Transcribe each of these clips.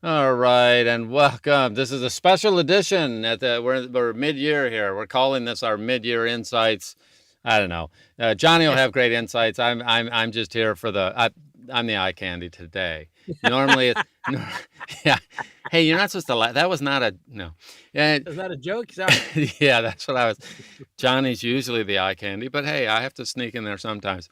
All right, and welcome. This is a special edition at we're mid-year here. We're calling this our mid-year insights. I don't know. Johnny will have great insights. I'm just here for I'm the eye candy today. Normally it's yeah. Hey, you're not supposed to laugh. That was not a no. Yeah, Is that a joke? Sorry. yeah, that's what I was. Johnny's usually the eye candy, but hey, I have to sneak in there sometimes.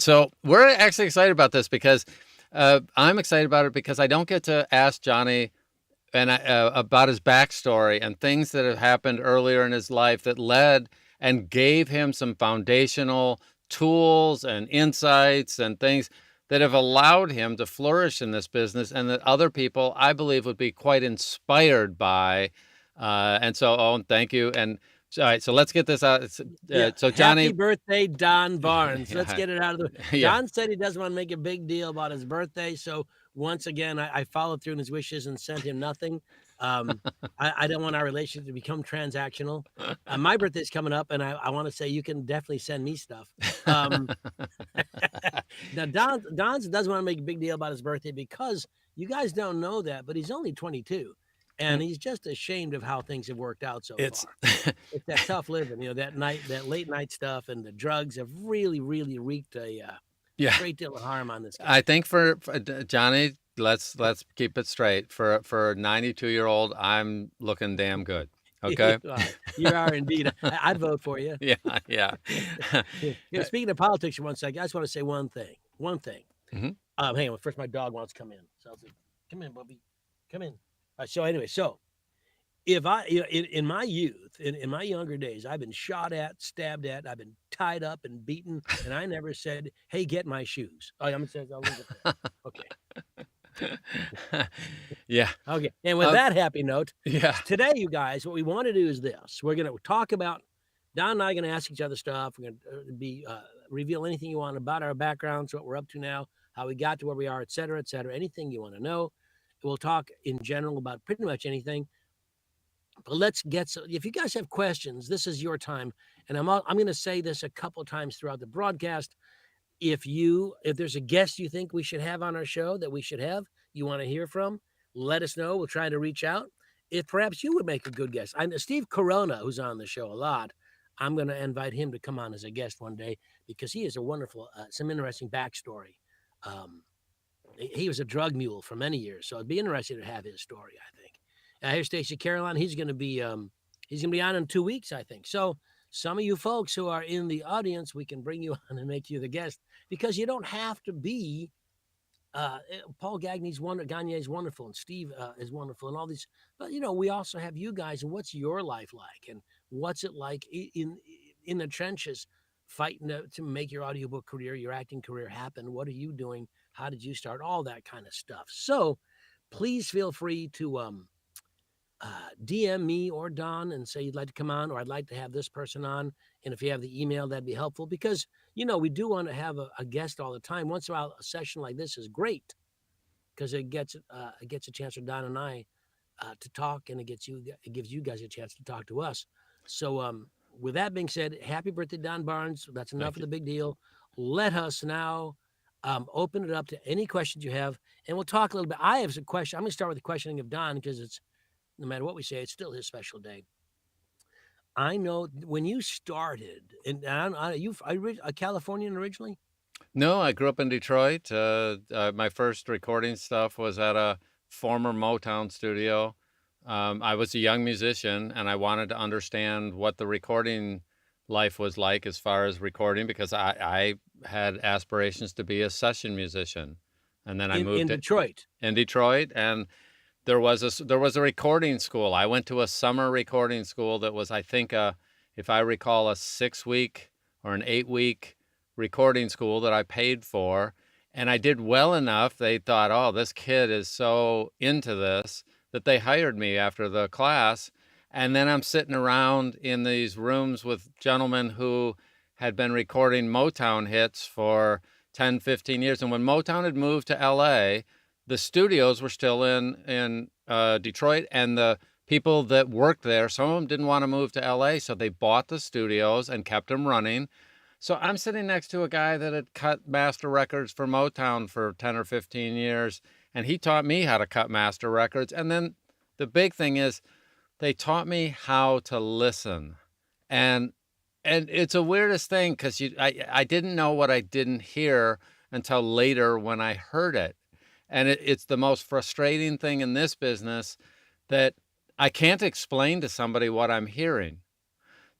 So we're actually excited about this because I'm excited about it because I don't get to ask Johnny about his backstory and things that have happened earlier in his life that led and gave him some foundational tools and insights and things that have allowed him to flourish in this business and that other people, I believe, would be quite inspired by. And so, Owen, thank you. And all right, so let's get this out. So Johnny, Happy birthday, Don Baarns. Let's yeah, get it out of the way. yeah. Don said he doesn't want to make a big deal about his birthday. So once again, I followed through on his wishes and sent him nothing. I don't want our relationship to become transactional. My birthday's coming up, and I want to say you can definitely send me stuff. Now, Don doesn't want to make a big deal about his birthday because you guys don't know that, but he's only 22. And he's just ashamed of how things have worked out so far. It's that tough living, that late night stuff, and the drugs have really, really wreaked a Yeah. great deal of harm on this guy. I think for Johnny, let's keep it straight. For a 92-year-old, I'm looking damn good. Okay. You are indeed. I'd vote for you. Yeah, yeah. Speaking of politics for 1 second, I just want to say one thing. Mhm. Hang on. First, my dog wants to come in. So I'll say, come in, Bubby. Come in. So anyway, if I, in my youth, in my younger days, I've been shot at, stabbed at, I've been tied up and beaten, and I never said, "Hey, get my shoes." Oh, I'm saying, I'll leave it there. Okay. Yeah. Okay. And with that happy note, Yeah. today, you guys, what we want to do is this: we're going to talk about. Don and I are going to ask each other stuff. We're going to be reveal anything you want about our backgrounds, what we're up to now, how we got to where we are, et cetera, anything you want to know. We'll talk in general about pretty much anything. But let's get if you guys have questions, this is your time. And I'm going to say this a couple times throughout the broadcast. If there's a guest you think we should have on our show that we should have, you want to hear from, let us know. We'll try to reach out. If perhaps you would make a good guest. I know Steve Corona, who's on the show a lot. I'm going to invite him to come on as a guest one day because he has a wonderful, some interesting backstory. He was a drug mule for many years, so it'd be interesting to have his story, I think. Here's Stacey Caroline. He's going to be on in 2 weeks, I think. So some of you folks who are in the audience, we can bring you on and make you the guest because you don't have to be. Paul Gagney's wonderful, and Steve is wonderful, and all these. But we also have you guys. And what's your life like? And what's it like in the trenches, fighting to make your audiobook career, your acting career happen? What are you doing? How did you start? All that kind of stuff. So please feel free to DM me or Don and say you'd like to come on, or I'd like to have this person on. And if you have the email, that'd be helpful because, we do want to have a guest all the time. Once in a while, a session like this is great because it gets a chance for Don and I to talk, and it gives you guys a chance to talk to us. So with that being said, happy birthday, Don Baarns. That's enough of the big deal. Let us now open it up to any questions you have, and we'll talk a little bit. I have a question. I'm going to start with the questioning of Don because it's, no matter what we say, it's still his special day. I know when you started, and are you a Californian originally? No, I grew up in Detroit. My first recording stuff was at a former Motown studio. I was a young musician, and I wanted to understand what the recording life was like as far as recording because I had aspirations to be a session musician. And then I moved in Detroit. In Detroit, and there was a recording school. I went to a summer recording school that was, I think, if I recall, a 6-week or an 8-week recording school that I paid for, and I did well enough. They thought, oh, this kid is so into this that they hired me after the class. And then I'm sitting around in these rooms with gentlemen who had been recording Motown hits for 10, 15 years. And when Motown had moved to LA, the studios were still in Detroit, and the people that worked there, some of them didn't want to move to LA, so they bought the studios and kept them running. So I'm sitting next to a guy that had cut master records for Motown for 10 or 15 years, and he taught me how to cut master records. And then the big thing is they taught me how to listen. And it's a weirdest thing because I didn't know what I didn't hear until later when I heard it. And it's the most frustrating thing in this business that I can't explain to somebody what I'm hearing.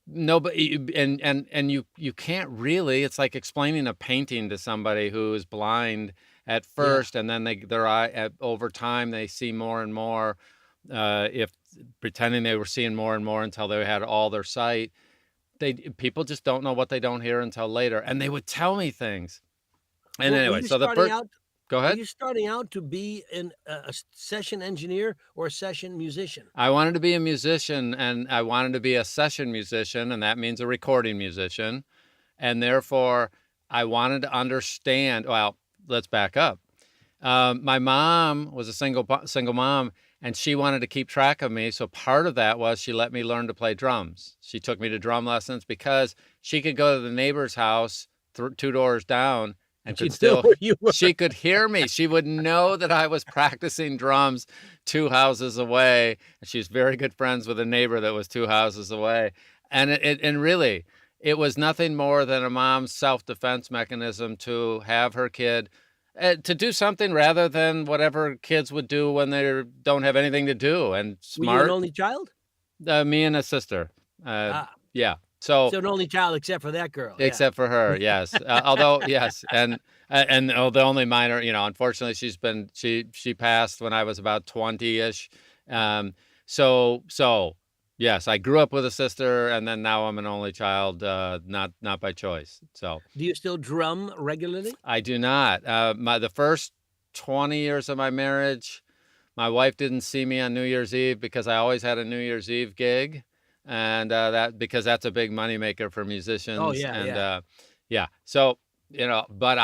Nobody, and you can't really. It's like explaining a painting to somebody who is blind at Yeah. first, and then their eye over time they see more and more. If pretending they were seeing more and more until they had all their sight, people just don't know what they don't hear until later, and they would tell me things. And Were anyway, you so the starting first, out? go Were ahead. you starting out to be a session engineer or a session musician? I wanted to be a musician, and I wanted to be a session musician, and that means a recording musician. And therefore, I wanted to understand. Well, let's back up. My mom was a single mom, and she wanted to keep track of me. So part of that was she let me learn to play drums. She took me to drum lessons because she could go to the neighbor's house 2 doors down and And could you knew still, where you were. she could hear me. She would know that I was practicing drums 2 houses away. And she was very good friends with a neighbor that was 2 houses away. And and really, it was nothing more than a mom's self-defense mechanism to have her kid to do something rather than whatever kids would do when they don't have anything to do. And Were you an smart, only child? me and a sister. Ah, Yeah. So so an only child except for that girl. Yeah. except for her, yes. Although, yes, and the only minor, unfortunately, she passed when I was about 20-ish. So yes, I grew up with a sister, and then now I'm an only child, not by choice. So Do you still drum regularly? I do not. The first 20 years of my marriage, my wife didn't see me on New Year's Eve because I always had a New Year's Eve gig, and because that's a big moneymaker for Oh, musicians. yeah, And yeah. yeah, so but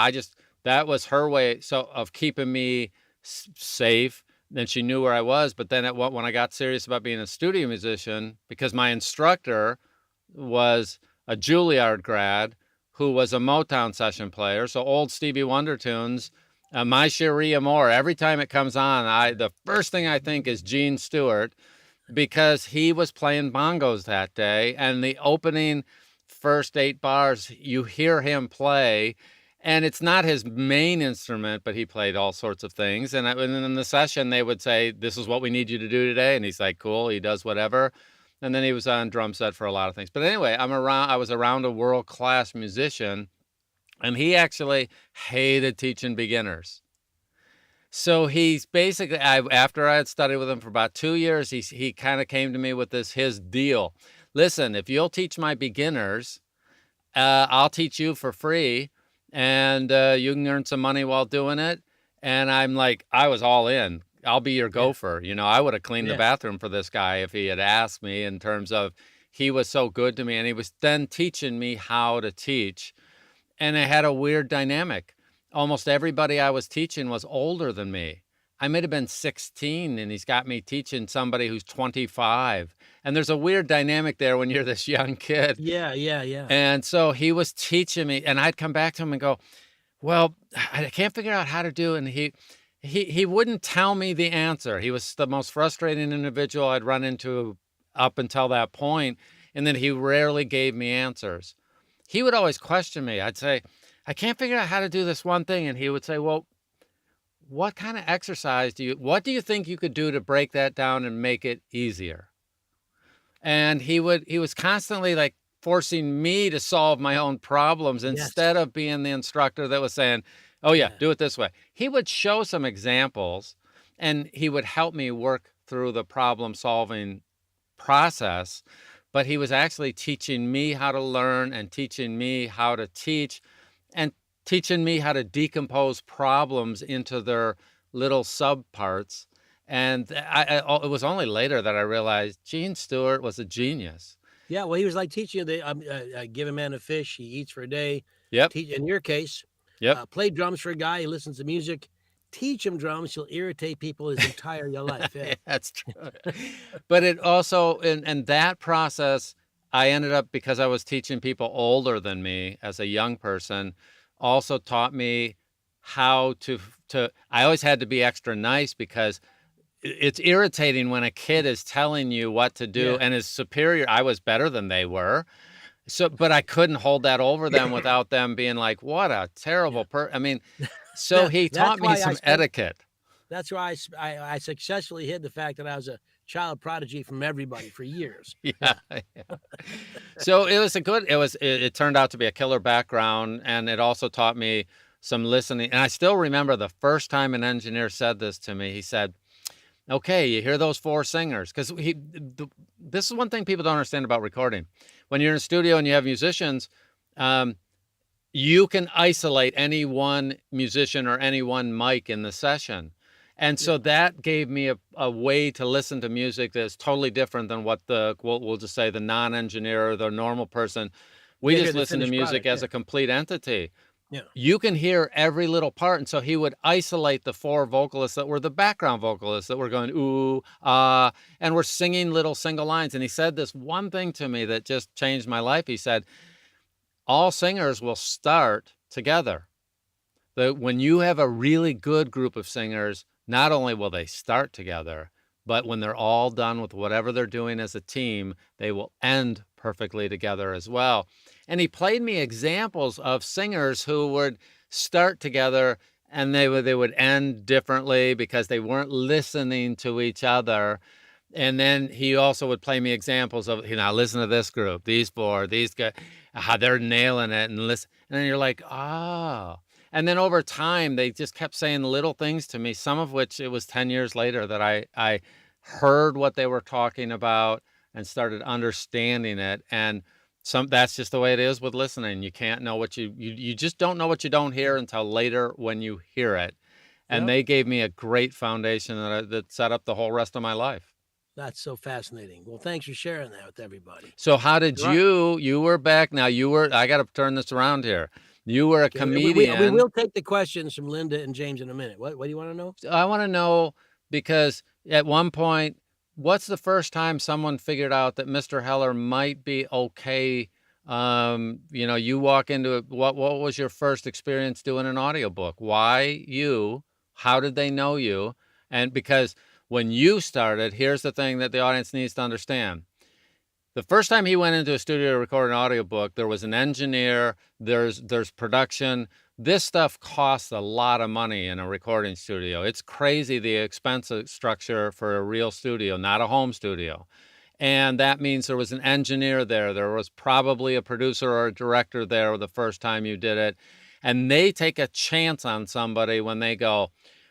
that was her way of keeping me safe. Then she knew where I was. But then when I got serious about being a studio musician, because my instructor was a Juilliard grad who was a Motown session player, so old Stevie Wonder tunes. My Cherie Amour, every time it comes on, the first thing I think is Gene Stewart, because he was playing bongos that day, and the opening first 8 bars, you hear him play, and it's not his main instrument, but he played all sorts of things. And in the session, they would say, "This is what we need you to do today," and he's like, "Cool," he does whatever. And then he was on drum set for a lot of things. But anyway, I was around a world-class musician, and he actually hated teaching beginners. So he's basically, after I had studied with him for about 2 years, he kind of came to me with his deal. Listen, if you'll teach my beginners, I'll teach you for free, and you can earn some money while doing it. And I'm like, I was all in. I'll be your Yeah. gopher. I would have cleaned the Yeah. bathroom for this guy if he had asked me, in terms of he was so good to me, and he was then teaching me how to teach. And it had a weird dynamic. Almost everybody I was teaching was older than me. I might have been 16, and he's got me teaching somebody who's 25. And there's a weird dynamic there when you're this young kid. Yeah, yeah, yeah. And so he was teaching me, and I'd come back to him and go, "Well, I can't figure out how to do it." And he wouldn't tell me the answer. He was the most frustrating individual I'd run into up until that point, and then he rarely gave me answers. He would always question me. I'd say, "I can't figure out how to do this one thing." And he would say, "Well, what kind of exercise what do you think you could do to break that down and make it easier?" And he was constantly like forcing me to solve my own problems Yes. instead of being the instructor that was saying, "Oh yeah, Yeah. do it this way." He would show some examples, and he would help me work through the problem solving process, but he was actually teaching me how to learn, and teaching me how to teach, and teaching me how to decompose problems into their little subparts. And it was only later that I realized Gene Stewart was a genius. Yeah, well, he was like teaching you give a man a fish, he eats for a day. Yep. In your case, Yep. play drums for a guy, he listens to music. Teach him drums, he'll irritate people his entire life. Yeah. Yeah, that's true. But it also, in that process, I ended up, because I was teaching people older than me as a young person, also taught me how to I always had to be extra nice because it's irritating when a kid is telling you what to do Yeah. and is superior. I was better than they were. So, but I couldn't hold that over them without them being like, what a Yeah. terrible I mean, so he That's taught me why I some spent etiquette. that's why I successfully hid the fact that I was a child prodigy from everybody for years. Yeah, Yeah. yeah. So it turned out to be a killer background, and it also taught me some listening. And I still remember the first time an engineer said this to me. He said, "Okay, you hear those 4 singers?" Because this is one thing people don't understand about recording. When you're in a studio and you have musicians, um, you can isolate any one musician or any one mic in the session. And so Yeah. that gave me a way to listen to music that's totally different than what we'll just say the non-engineer or the normal person. We Yeah, hear just the listen to finished music product. as Yeah. a complete entity. Yeah. You can hear every little part. And so he would isolate the 4 vocalists that were the background vocalists that were going, ooh, ah, and we're singing little single lines. And he said this one thing to me that just changed my life. He said, all singers will start together. When you have a really good group of singers, not only will they start together, but when they're all done with whatever they're doing as a team, they will end perfectly together as well. And he played me examples of singers who would start together and they would end differently because they weren't listening to each other. And then he also would play me examples of, listen to this group, these 4, these guys, how they're nailing it, and listen. And then you're like, oh. And then over time, they just kept saying little things to me, some of which it was 10 years later that I heard what they were talking about and started understanding it. And that's just the way it is with listening. You can't know what you just don't know what you don't hear until later when you hear it. And Yep. they gave me a great foundation that set up the whole rest of my life. That's so fascinating. Well, thanks for sharing that with everybody. So how did Right. you were back now, I got to turn this around here. You were a Okay. We comedian. will take the questions from Linda and James in a minute. What do you want to know? I want to know because at one point, what's the first time someone figured out that Mr. Heller might be okay? You walk into it. What was your first experience doing an audiobook? Why you? How did they know you? And because when you started, here's the thing that the audience needs to understand. The first time he went into a studio to record an audiobook, there was an engineer, there's production. This stuff costs a lot of money in a recording studio. It's crazy the expense structure for a real studio, not a home studio. And that means there was an engineer there. There was probably a producer or a director there the first time you did it. And they take a chance on somebody when they go,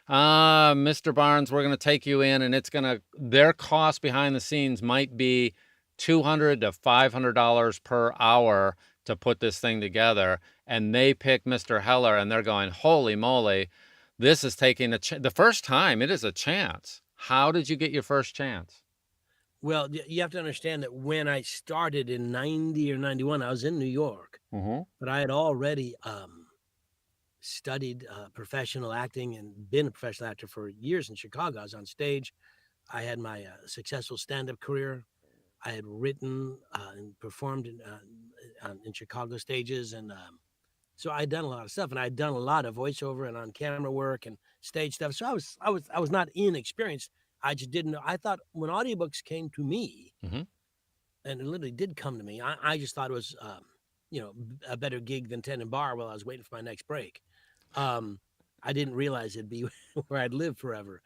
Mr. Baarns, we're going to take you in, and their cost behind the scenes might be $200 to $500 per hour to put this thing together. And they pick Mr. Heller, and they're going, holy moly, this is taking the first time. It is a chance. How did you get your first chance? Well, you have to understand that when I started in 90 or 91, I was in New York, but I had already studied professional acting and been a professional actor for years in Chicago. I was on stage. I had my successful stand-up career. I had written and performed in Chicago stages, and so I'd done a lot of stuff, and I'd done a lot of voiceover and on-camera work and stage stuff. So I was not inexperienced. I just didn't know. I thought when audiobooks came to me, and it literally did come to me, I just thought it was, a better gig than tending bar while I was waiting for my next break. I didn't realize it'd be where I'd live forever.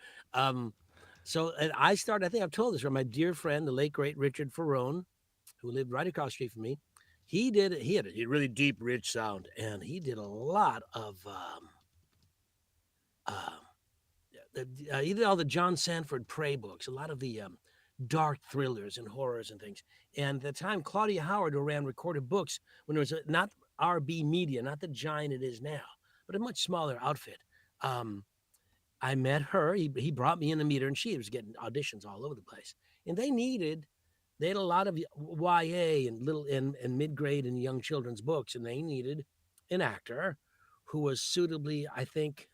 So I started, I think I've told this, from my dear friend, the late, great Richard Ferrone, who lived right across the street from me. He had a really deep, rich sound, and he did a lot of, he did all the John Sanford Prey books, a lot of the dark thrillers and horrors and things. And at the time, Claudia Howard, who ran Recorded Books, when it was not RB Media, not the giant it is now, but a much smaller outfit. I met her. He brought me in to meet her, and she was getting auditions all over the place. And they had a lot of YA and little and mid-grade and young children's books, and they needed an actor who was suitably, I think,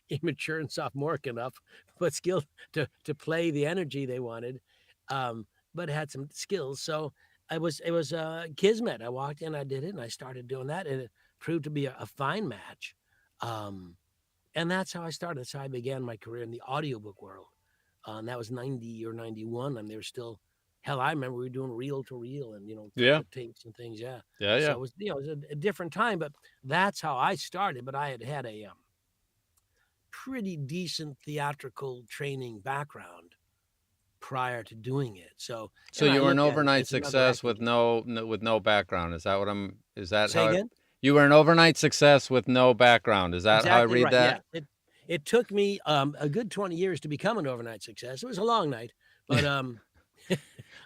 immature and sophomoric enough, but skilled to play the energy they wanted, but had some skills. So it was kismet. I walked in, I did it, and I started doing that, and it proved to be a fine match. And that's how I started. That's how I began my career in the audiobook world. And that was 90 or 91. And they were still, hell, I remember we were doing reel to reel and, Yeah. flip tapes and things. Yeah. Yeah. So Yeah. it was, it was a different time, but that's how I started. But I had a pretty decent theatrical training background prior to doing it. So, So and I you were an look at it overnight as another success acting with job. no background. Is that what is that Say how again? you were an overnight success with no background? Is that how I Exactly read right. Yeah. that? It took me a good 20 years to become an overnight success. It was a long night, but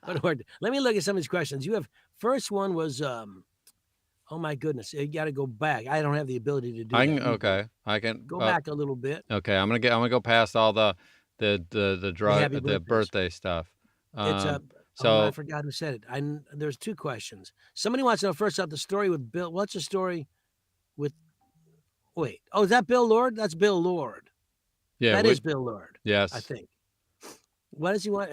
but let me look at some of these questions. You have first one was oh my goodness, you got to go back. I don't have the ability to do I that. can You do. okay. I can Go back a little bit. okay. I'm gonna go past all the The happy the birthdays. birthday stuff. It's Um, oh no, I so forgot who said it. There's two questions. Somebody wants to know first off the story with Bill. What's the story with? Wait, oh, is that Bill Lord? That's Bill Lord. yeah, That is Bill Lord, I yes. think. What does he want?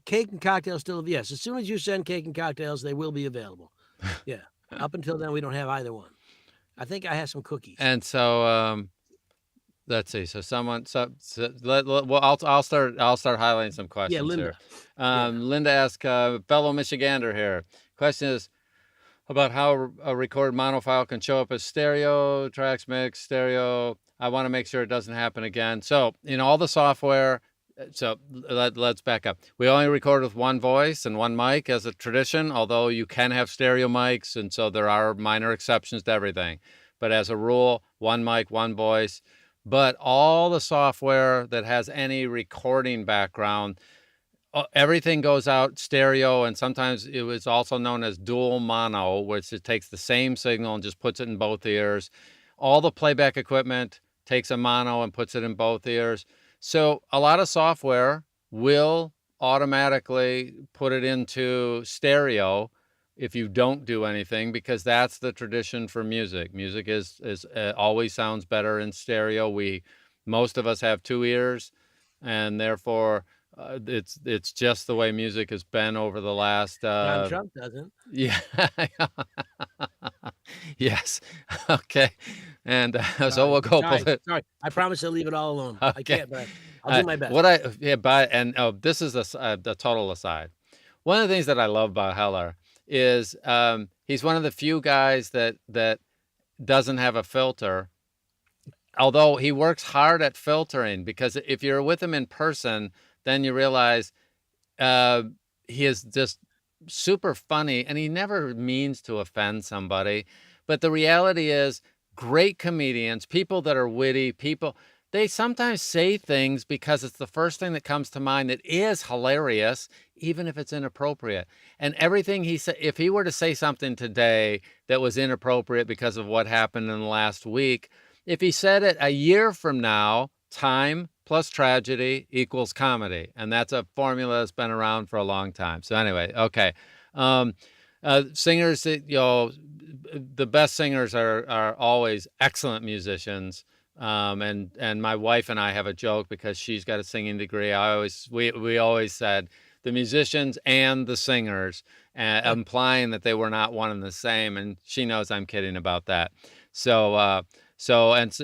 Cake and cocktails still? Yes. As soon as you send cake and cocktails, they will be available. Yeah. Up until then, we don't have either one. I think I have some cookies. And so let's see. So well, I'll start highlighting some Yeah, questions Linda. here. Yeah. Linda asked, fellow Michigander here. Question is about how a recorded mono file can show up as stereo, tracks mix, stereo. I want to make sure it doesn't happen again. So in all the software, so let's back up. We only record with one voice and one mic as a tradition, although you can have stereo mics, and so there are minor exceptions to everything. But as a rule, one mic, one voice. But all the software that has any recording background, everything goes out stereo, and sometimes it was also known as dual mono, which it takes the same signal and just puts it in both ears. All the playback equipment takes a mono and puts it in both ears. So a lot of software will automatically put it into stereo if you don't do anything, because that's the tradition for music. Music is always sounds better in stereo. Most of us have two ears, and therefore it's just the way music has been over the last Don Trump doesn't. yeah. Yes. Okay. And so we'll go Sorry. I promise I'll leave it all alone. I okay. can't, but I'll do my best. This is a total aside. One of the things that I love about Heller is he's one of the few guys that doesn't have a filter, although he works hard at filtering, because if you're with him in person, then you realize he is just super funny, and he never means to offend somebody. But the reality is, great comedians, people that are witty, they sometimes say things because it's the first thing that comes to mind that is hilarious, even if it's inappropriate. And everything he said, if he were to say something today that was inappropriate because of what happened in the last week, if he said it a year from now, time plus tragedy equals comedy. And that's a formula that's been around for a long time. So anyway, okay. Singers, the best singers are always excellent musicians. And my wife and I have a joke, because she's got a singing degree. We always said the musicians and the singers, implying that they were not one and the same. And she knows I'm kidding about that. So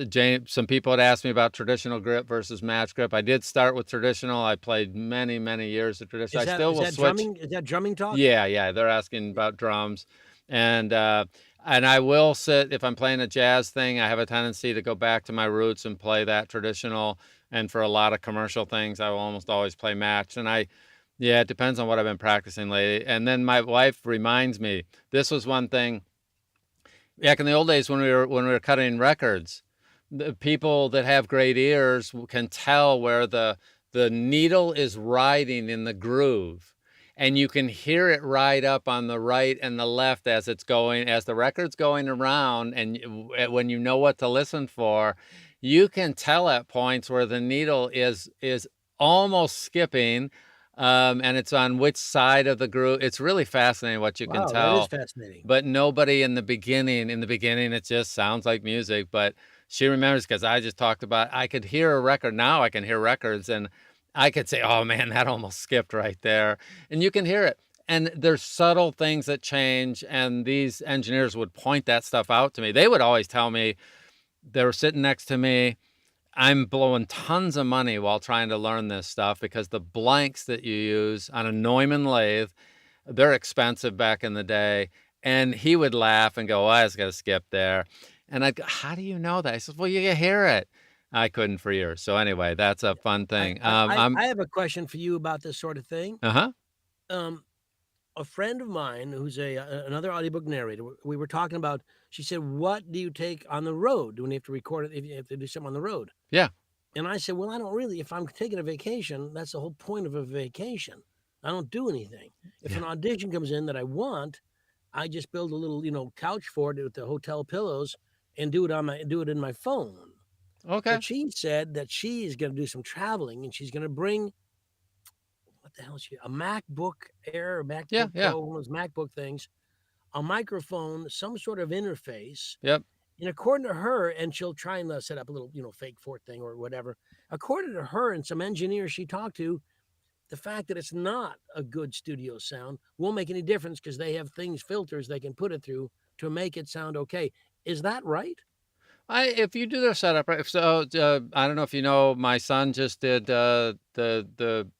James, some people had asked me about traditional grip versus match grip. I did start with traditional. I played many, many years of traditional. I still will switch. Drumming? Is that drumming talk? Yeah. They're asking about drums, and I will sit if I'm playing a jazz thing. I have a tendency to go back to my roots and play that traditional. And for a lot of commercial things, I will almost always play match. And it depends on what I've been practicing lately. And then my wife reminds me, this was one thing back in the old days when we were cutting records. The people that have great ears can tell where the needle is riding in the groove, and you can hear it ride up on the right and the left as the record's going around. And when you know what to listen for, you can tell at points where the needle is almost skipping, and it's on which side of the groove. It's really fascinating what you can Wow, that is tell. fascinating. But nobody in the beginning, it just sounds like music. But she remembers, because I just talked about, I could hear a record. Now I can hear records, and I could say, oh man, that almost skipped right there. And you can hear it. And there's subtle things that change. And these engineers would point that stuff out to me. They would always tell me, they were sitting next to me. I'm blowing tons of money while trying to learn this stuff because the blanks that you use on a Neumann lathe, they're expensive back in the day. And he would laugh and go, well, I just got to skip there. And I'd go, how do you know that? I said, well, you can hear it. I couldn't for years. So anyway, that's a fun I thing. I I I'm, I have a question for you about this sort of thing. uh-huh. Um, a friend of mine who's another audiobook narrator, we were talking about, she said, "What do you take on the road when you have to record it, if you have to do something on the road?" Yeah. And I said, "Well, I don't really. If I'm taking a vacation, that's the whole point of a vacation. I don't do anything. If Yeah. an audition comes in that I want, I just build a little, couch for it with the hotel pillows and do it in my phone." Okay. But she said that she is gonna do some traveling, and she's gonna bring, what the hell is she, a MacBook Air, a Yeah. MacBook Yeah. Pro, one of those MacBook things, a microphone, some sort of interface. Yep. And according to her, and she'll try and set up a little, fake fort thing or whatever. According to her and some engineers she talked to, the fact that it's not a good studio sound won't make any difference because they have filters they can put it through to make it sound okay. Is that right? If you do the setup right, so I don't know if you know, my son just did the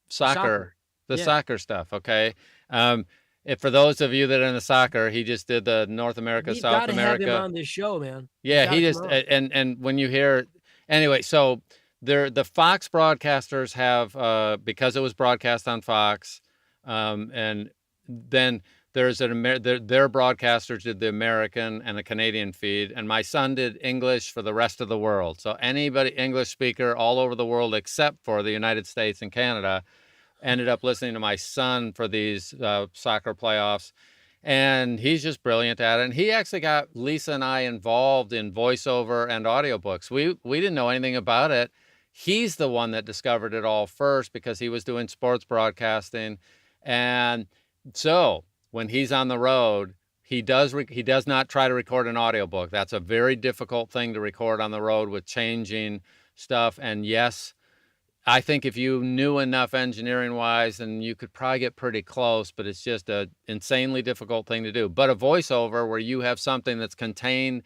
Soccer. Yeah. soccer stuff. Okay, um, if for those of you that are in the soccer, he just did the North America, We've got South to have him America. on this show, man. He's Yeah, got to he come just on. and when you hear, anyway, so the Fox broadcasters have because it was broadcast on Fox, and then there's their broadcasters did the American and the Canadian feed, and my son did English for the rest of the world. So anybody English speaker all over the world except for the United States and Canada ended up listening to my son for these soccer playoffs. And he's just brilliant at it. And he actually got Lisa and I involved in voiceover and audiobooks. We didn't know anything about it. He's the one that discovered it all first because he was doing sports broadcasting. And so when he's on the road, he does not try to record an audiobook. That's a very difficult thing to record on the road with changing stuff. And yes, I think if you knew enough engineering wise, then you could probably get pretty close, but it's just a insanely difficult thing to do. But a voiceover where you have something that's contained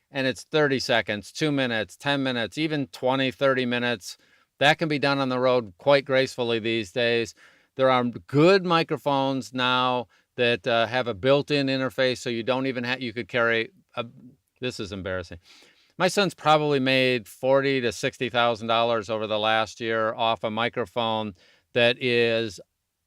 and it's 30 seconds, 2 minutes, 10 minutes, even 20, 30 minutes, that can be done on the road quite gracefully these days. There are good microphones now that have a built-in interface, so you don't even have, you could carry this is embarrassing. My son's probably made $40,000 to $60,000 over the last year off a microphone that is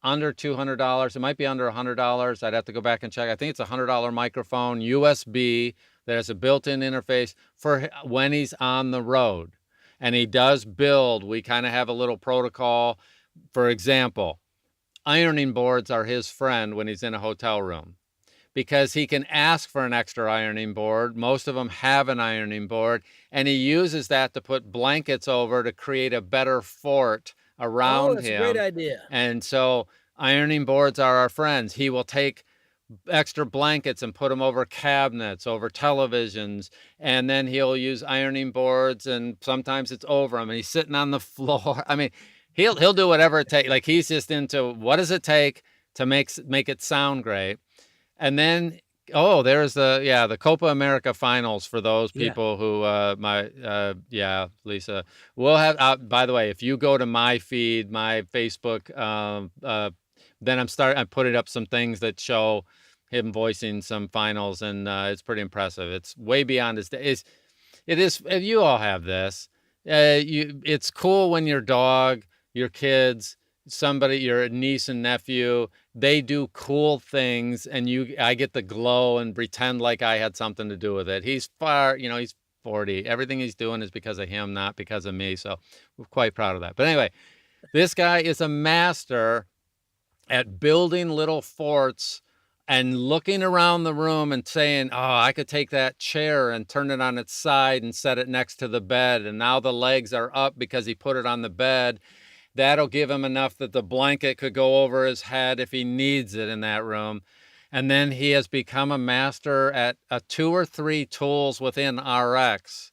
under $200. It might be under $100. I'd have to go back and check. I think it's a $100 microphone, USB, that has a built-in interface for when he's on the road. And he does build. We kind of have a little protocol. For example, ironing boards are his friend when he's in a hotel room, because he can ask for an extra ironing board. Most of them have an ironing board, and he uses that to put blankets over to create a better fort Oh, around that's a great him. idea. And so ironing boards are our friends. He will take extra blankets and put them over cabinets, over televisions, and then he'll use ironing boards, and sometimes it's over him and he's sitting on the floor. I mean, he'll do whatever it takes. Like, he's just into what does it take to make it sound great. And then, oh, there's the Copa America finals for those Yeah. people who, Lisa. We'll have, by the way, if you go to my feed, my Facebook, then I'm putting up some things that show him voicing some finals, and it's pretty impressive. It's way beyond his days. It is, you all have this. It's cool when your dog, your kids, somebody, your niece and nephew, they do cool things, and I get the glow and pretend like I had something to do with it. He's he's 40. Everything he's doing is because of him, not because of me. So we're quite proud of that. But anyway, this guy is a master at building little forts and looking around the room and saying, oh, I could take that chair and turn it on its side and set it next to the bed. And now the legs are up because he put it on the bed. That'll give him enough that the blanket could go over his head if he needs it in that room. And then he has become a master at 2 or 3 tools within RX,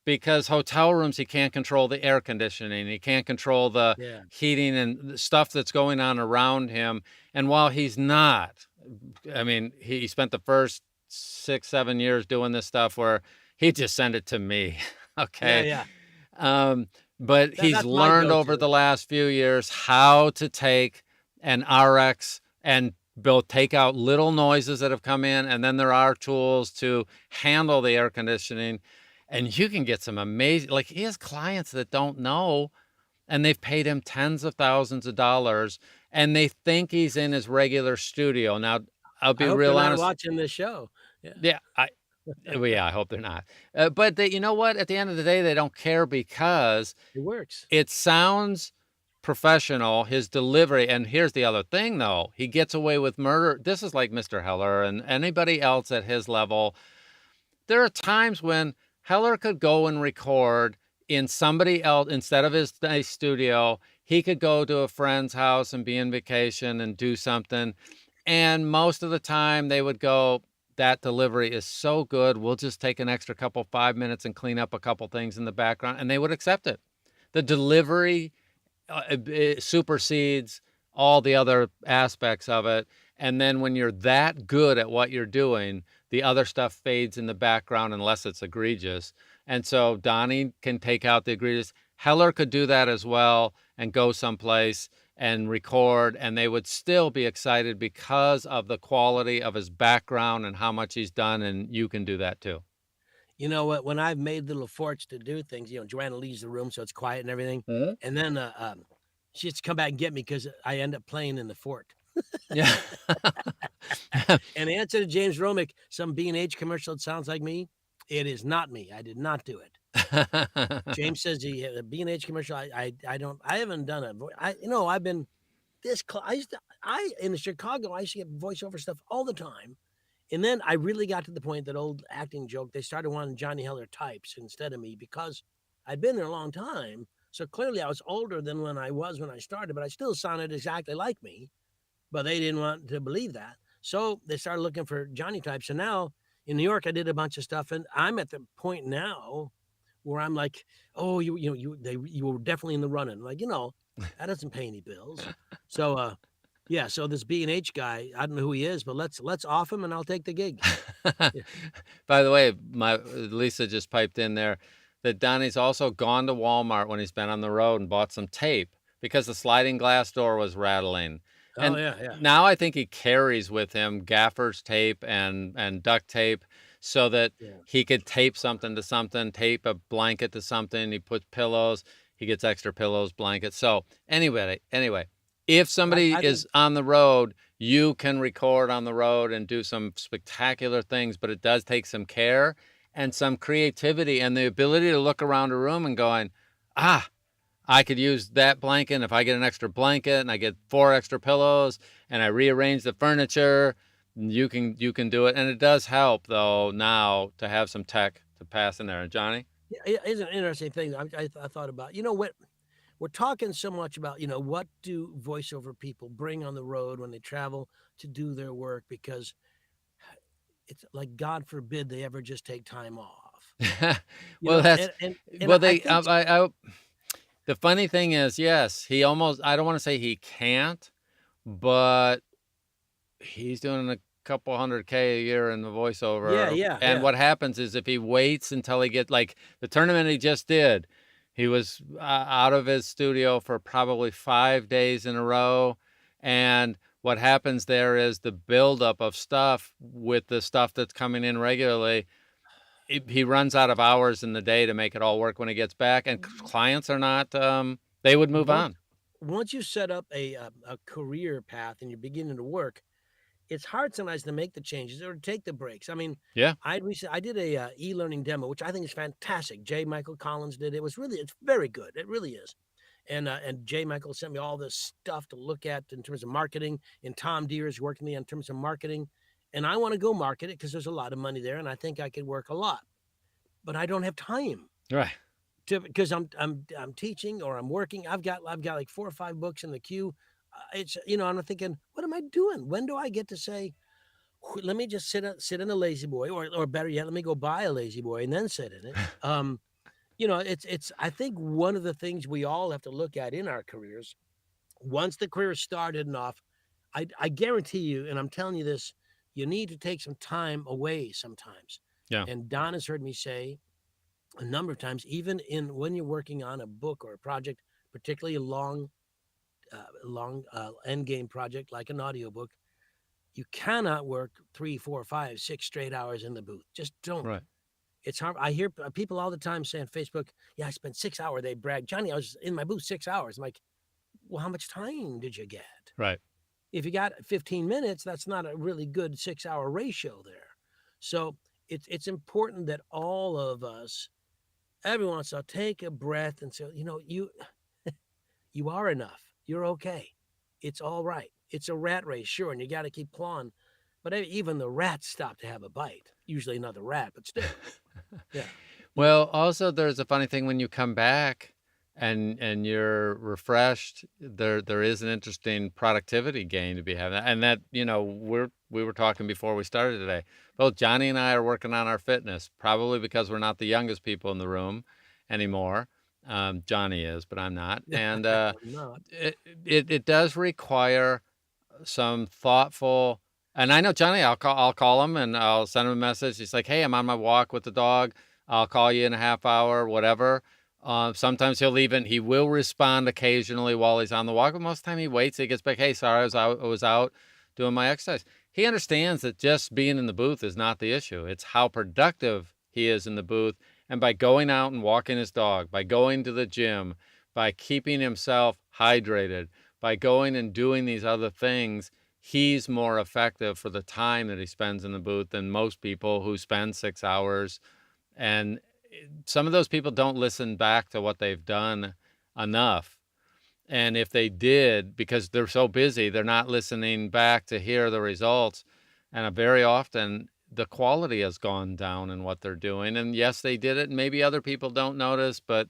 because hotel rooms, he can't control the air conditioning. He can't control the heating and the stuff that's going on around him. And while he's not, I mean, he spent the first 6, 7 years doing this stuff where he just sent it to me. Okay. Yeah. But he's That's my learned over go-to. the last few years how to take an RX and both take out little noises that have come in, and then there are tools to handle the air conditioning, and you can get some amazing, like he has clients that don't know, and they've paid him tens of thousands of dollars, and they think he's in his regular studio. Now, I'll I be hope they're real not honest. watching this show. Yeah, Yeah, well, yeah, I hope they're not. But you know what? At the end of the day, they don't care because it works. it sounds professional, his delivery. And here's the other thing, though. He gets away with murder. This is like Mr. Heller and anybody else at his level. There are times when Heller could go and record in somebody else instead of his nice studio. He could go to a friend's house and be in vacation and do something. And most of the time they would go, that delivery is so good. We'll just take an extra couple 5 minutes and clean up a couple things in the background. And they would accept it. The delivery it supersedes all the other aspects of it. And then when you're that good at what you're doing, the other stuff fades in the background unless it's egregious. And so Donnie can take out the egregious. Heller could do that as well and go someplace and record, and they would still be excited because of the quality of his background and how much he's done. And you can do that too. You know what? When I've made little forts to do things, Joanna leaves the room so it's quiet and everything, Mhm. and then she has to come back and get me because I end up playing in the fort. Yeah. And the answer to James Romick, some B&H commercial that sounds like me, it is not me. I did not do it. James says the B&H commercial. I don't. I haven't done it. I've been this. In Chicago, I used to get voiceover stuff all the time. And then I really got to the point, that old acting joke, they started wanting Johnny Heller types instead of me because I'd been there a long time. So clearly I was older than when I started, but I still sounded exactly like me. But they didn't want to believe that. So they started looking for Johnny types. And now in New York, I did a bunch of stuff. And I'm at the point now where I'm like, oh, you were definitely in the running. Like, that doesn't pay any bills. So, yeah, so this B&H guy, I don't know who he is, but let's off him and I'll take the gig. Yeah. By the way, my Lisa just piped in there that Donnie's also gone to Walmart when he's been on the road and bought some tape because the sliding glass door was rattling. Oh, And yeah, yeah. now I think he carries with him gaffer's tape and duct tape so that Yeah. he could tape something to something, tape a blanket to something. He puts pillows, he gets extra pillows, blankets. So anyway, if somebody I think is on the road, you can record on the road and do some spectacular things, but it does take some care and some creativity and the ability to look around a room and going, I could use that blanket. And if I get an extra blanket and I get 4 extra pillows and I rearrange the furniture, you can do it. And it does help though now to have some tech to pass in there. And Johnny? it's an interesting thing I thought about. What we're talking so much about, what do voiceover people bring on the road when they travel to do their work? Because it's like, God forbid they ever just take time off. Well, that's And well I they think the funny thing is, yes, he almost, I don't want to say he can't, but he's doing a couple $100K a year in the yeah, voiceover. yeah, And yeah. what happens is if he waits until he gets like the tournament he just did, he was out of his studio for probably 5 days in a row. And what happens there is the buildup of stuff with the stuff that's coming in regularly. He runs out of hours in the day to make it all work when he gets back. And clients are not, they would move Once on. once you set up a career path and you're beginning to work, it's hard sometimes to make the changes or to take the breaks. I mean, Yeah. I did a e-learning demo, which I think is fantastic. J. Michael Collins did it. It's very good. It really is. And J. Michael sent me all this stuff to look at in terms of marketing. And Tom Deere worked with me in terms of marketing. And I want to go market it because there's a lot of money there, and I think I could work a lot. But I don't have time Right. because I'm teaching or I'm working. I've got like 4 or 5 books in the queue. It's I'm thinking, what am I doing? When do I get to say, let me just sit in a lazy boy, or better yet, let me go buy a lazy boy and then sit in it. It's I think one of the things we all have to look at in our careers, once the career is started and off, I guarantee you, and I'm telling you this, you need to take some time away sometimes. Yeah. And Don has heard me say, a number of times, even in when you're working on a book or a project, particularly a long end game project like an audiobook, you cannot work 3, 4, 5, 6 straight hours in the booth. Just don't. Right. It's hard. I hear people all the time saying Facebook, yeah, I spent 6 hours. They brag, Johnny, I was in my booth 6 hours. I'm like, well, how much time did you get? Right. If you got 15 minutes, that's not a really good 6 hour ratio there. So it's important that all of us, every once in a while, take a breath and say, you are enough. You're okay. It's all right. It's a rat race, sure, and you got to keep clawing. But even the rats stop to have a bite. Usually another rat, but still. Yeah. Well, also there's a funny thing when you come back and you're refreshed, there is an interesting productivity gain to be having. And that, we were talking before we started today. Both Johnny and I are working on our fitness, probably because we're not the youngest people in the room anymore. Johnny is, but I'm not. And I'm not. it does require some thoughtful. And I know Johnny, I'll call him and I'll send him a message. He's like, hey, I'm on my walk with the dog. I'll call you in a half hour, whatever. Sometimes he will respond occasionally while he's on the walk, but most of the time he waits. He gets back, hey, sorry, I was out doing my exercise. He understands that just being in the booth is not the issue. It's how productive he is in the booth. And by going out and walking his dog, by going to the gym, by keeping himself hydrated, by going and doing these other things, he's more effective for the time that he spends in the booth than most people who spend 6 hours. And some of those people don't listen back to what they've done enough. And if they did, because they're so busy, they're not listening back to hear the results. And very often the quality has gone down in what they're doing. And yes, they did it. And maybe other people don't notice, but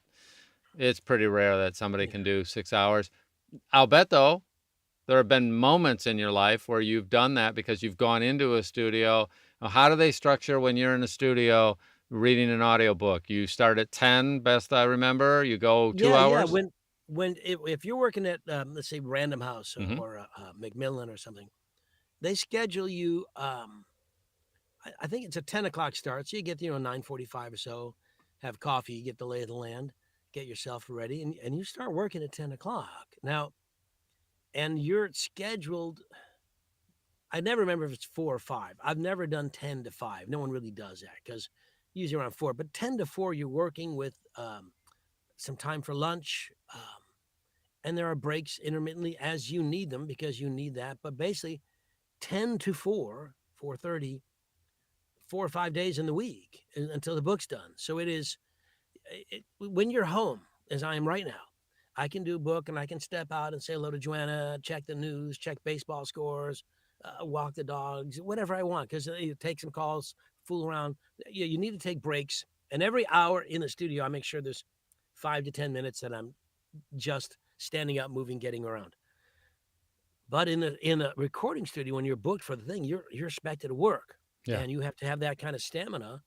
it's pretty rare that somebody can do 6 hours. I'll bet, though, there have been moments in your life where you've done that because you've gone into a studio. Now, how do they structure when you're in a studio reading an audiobook? You start at 10, best I remember. You go 2 Yeah, yeah. hours? If you're working at let's say Random House Mhm. or Macmillan or something, they schedule you. I think it's a 10 o'clock start, so you get 9:45 or so, have coffee, you get the lay of the land, get yourself ready, and you start working at 10 o'clock now. And you're scheduled. I never remember if it's 4 or 5. I've never done 10 to 5. No one really does that because usually around 4. But 10 to 4, you're working with some time for lunch. And there are breaks intermittently as you need them because you need that. But basically, 10 to 4, 4:30, 4 or 5 days in the week until the book's done. So when you're home, as I am right now, I can do a book and I can step out and say hello to Joanna, check the news, check baseball scores, walk the dogs, whatever I want, because you take some calls, fool around. You need to take breaks. And every hour in the studio, I make sure there's 5 to 10 minutes that I'm just standing up, moving, getting around. But in a recording studio, when you're booked for the thing, you're expected to work. Yeah. And you have to have that kind of stamina.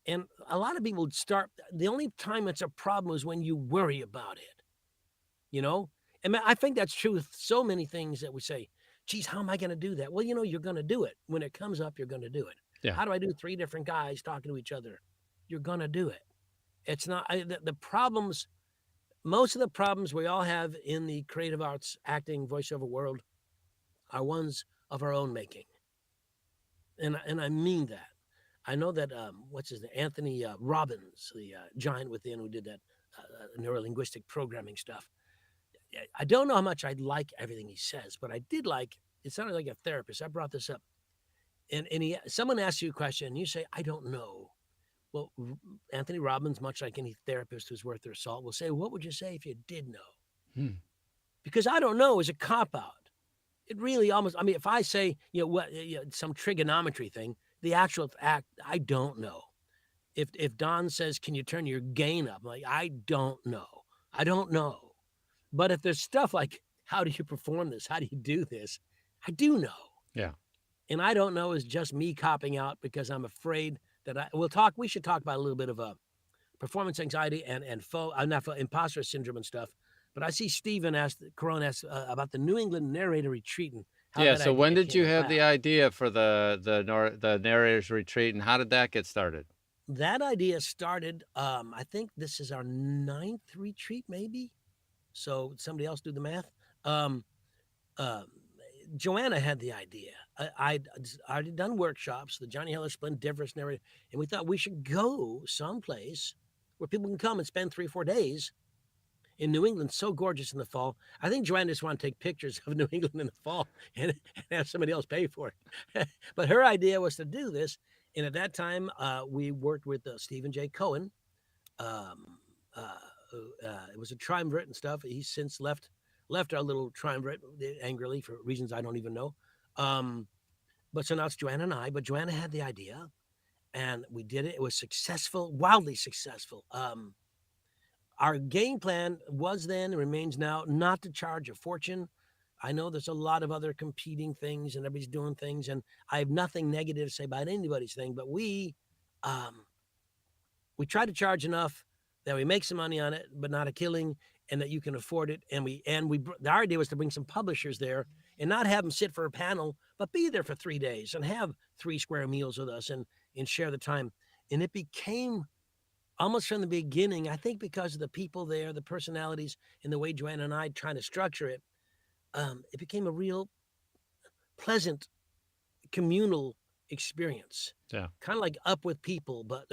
And a lot of people start, the only time it's a problem is when you worry about it, And I think that's true with so many things that we say, geez, how am I going to do that? Well, you're going to do it. When it comes up, you're going to do it. Yeah. How do I do 3 different guys talking to each other? You're going to do it. It's not the problems. Most of the problems we all have in the creative arts, acting, voiceover world are ones of our own making. And I mean that. I know that, what's his name? Anthony Robbins, the giant within who did that neurolinguistic programming stuff. I don't know how much I like everything he says, but I did like, it sounded like a therapist. I brought this up. And someone asks you a question and you say, I don't know. Well, Anthony Robbins, much like any therapist who's worth their salt, will say, what would you say if you did know? Because I don't know is a cop-out. It really almost, if I say, some trigonometry thing, the actual act, I don't know. If Don says, can you turn your gain up? I'm like, I don't know. I don't know. But if there's stuff like, how do you perform this? How do you do this? I do know. Yeah. And I don't know is just me copping out because I'm afraid that we should talk about a little bit of performance anxiety and imposter syndrome and stuff. But I see Stephen Corona asked about the New England narrator retreat and how Yeah. that So when idea did came you have about. the idea for the narrator's retreat, and how did that get started? that idea started, I think this is our 9th retreat, maybe. So somebody else do the math. Um, uh, Joanna had the idea. I'd already done workshops, the Johnny Heller Splendiferous and everything, and we thought we should go someplace where people can come and spend 3 or 4 days in New England. So gorgeous in the fall. I think Joanna just wanted to take pictures of New England in the fall and have somebody else pay for it. But her idea was to do this. And at that time, we worked with Stephen J. Cohen. Um, it was a triumvirate and stuff. He's since left our little triumvirate angrily for reasons I don't even know. But so now it's Joanna and I. But Joanna had the idea, and we did it. It was successful, wildly successful. Our game plan was then and remains now not to charge a fortune. I know there's a lot of other competing things and everybody's doing things, and I have nothing negative to say about anybody's thing, but we try to charge enough that we make some money on it, but not a killing, and that you can afford it. And our idea was to bring some publishers there and not have them sit for a panel, but be there for 3 days and have 3 square meals with us and share the time. And it became almost from the beginning, I think because of the people there, the personalities, and the way Joanna and I trying to structure it, it became a real pleasant communal experience. Yeah. Kind of like Up with People, but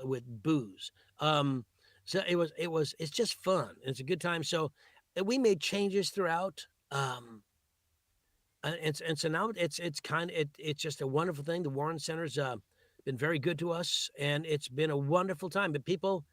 with booze. So it's just fun. It's a good time. So we made changes throughout. And so now it's just a wonderful thing. The Warren Center's been very good to us, and it's been a wonderful time. But people,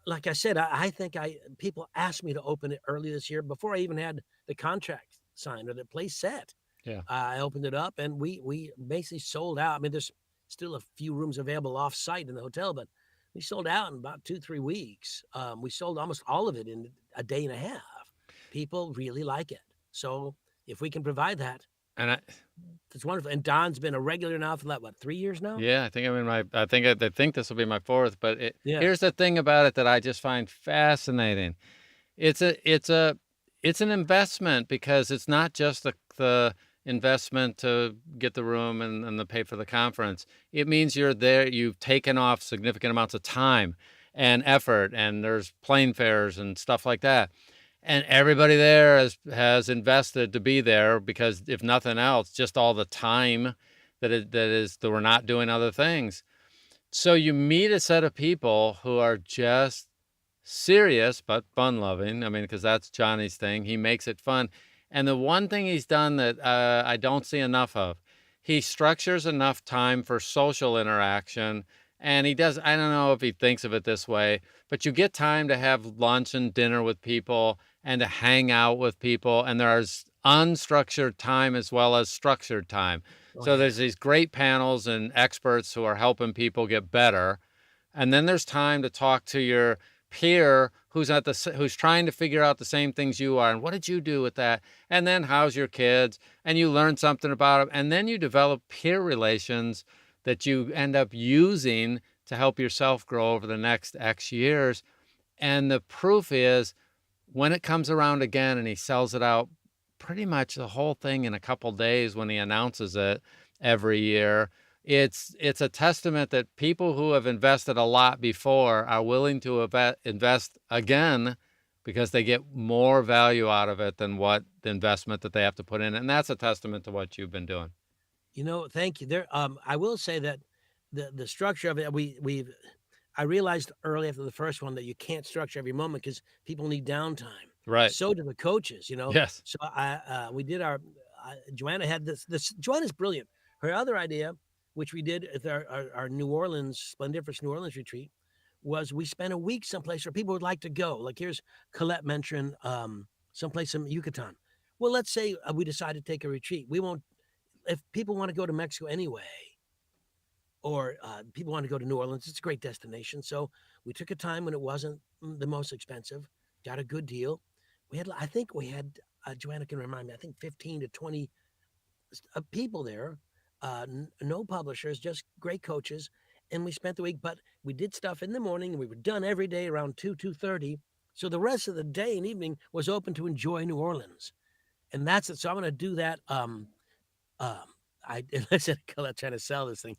like I said, I think people asked me to open it early this year before I even had the contract signed or the place set. Yeah. I opened it up, and we basically sold out. I mean, there's still a few rooms available off site in the hotel, but we sold out in about 2-3 weeks. We sold almost all of it in a day and a half. People really like it. So if we can provide that, And it's wonderful. And Don's been a regular now for what, 3 years now? yeah, I think I'm in my. I think this will be my 4th. But Yeah. here's the thing about it that I just find fascinating. It's an investment, because it's not just the investment to get the room and the pay for the conference. It means you're there. You've taken off significant amounts of time and effort, and there's plane fares and stuff like that. And everybody there has invested to be there, because if nothing else, just all the time that we're not doing other things. So you meet a set of people who are just serious but fun loving. I mean, because that's Johnny's thing. He makes it fun. And the one thing he's done that I don't see enough of, he structures enough time for social interaction. And he does, I don't know if he thinks of it this way, but you get time to have lunch and dinner with people and to hang out with people. And there's unstructured time as well as structured time. Oh, So yeah. there's these great panels and experts who are helping people get better. And then there's time to talk to your peer who's trying to figure out the same things you are. And what did you do with that? And then how's your kids? And you learn something about them. And then you develop peer relations that you end up using to help yourself grow over the next X years. And the proof is, when it comes around again and he sells it out pretty much the whole thing in a couple days when he announces it every year, it's a testament that people who have invested a lot before are willing to invest again, because they get more value out of it than what the investment that they have to put in. And that's a testament to what you've been doing. Thank you. I will say that the structure of it, I realized early after the first one that you can't structure every moment because people need downtime. Right. So do the coaches, Yes. So we did Joanna had this. Joanna's brilliant. Her other idea, which we did at our New Orleans, Splendiferous New Orleans retreat, was we spent a week someplace where people would like to go. Like here's Colette mentioned, someplace in Yucatan. Well, let's say we decide to take a retreat. We won't, if people want to go to Mexico anyway, or people want to go to New Orleans, it's a great destination. So we took a time when it wasn't the most expensive, got a good deal. I think we had, Joanna can remind me, I think 15 to 20 people there, no publishers, just great coaches. And we spent the week, but we did stuff in the morning, and we were done every day around 2:30. So the rest of the day and evening was open to enjoy New Orleans. And that's it. So I'm going to do that I listen, Colette, trying to sell this thing.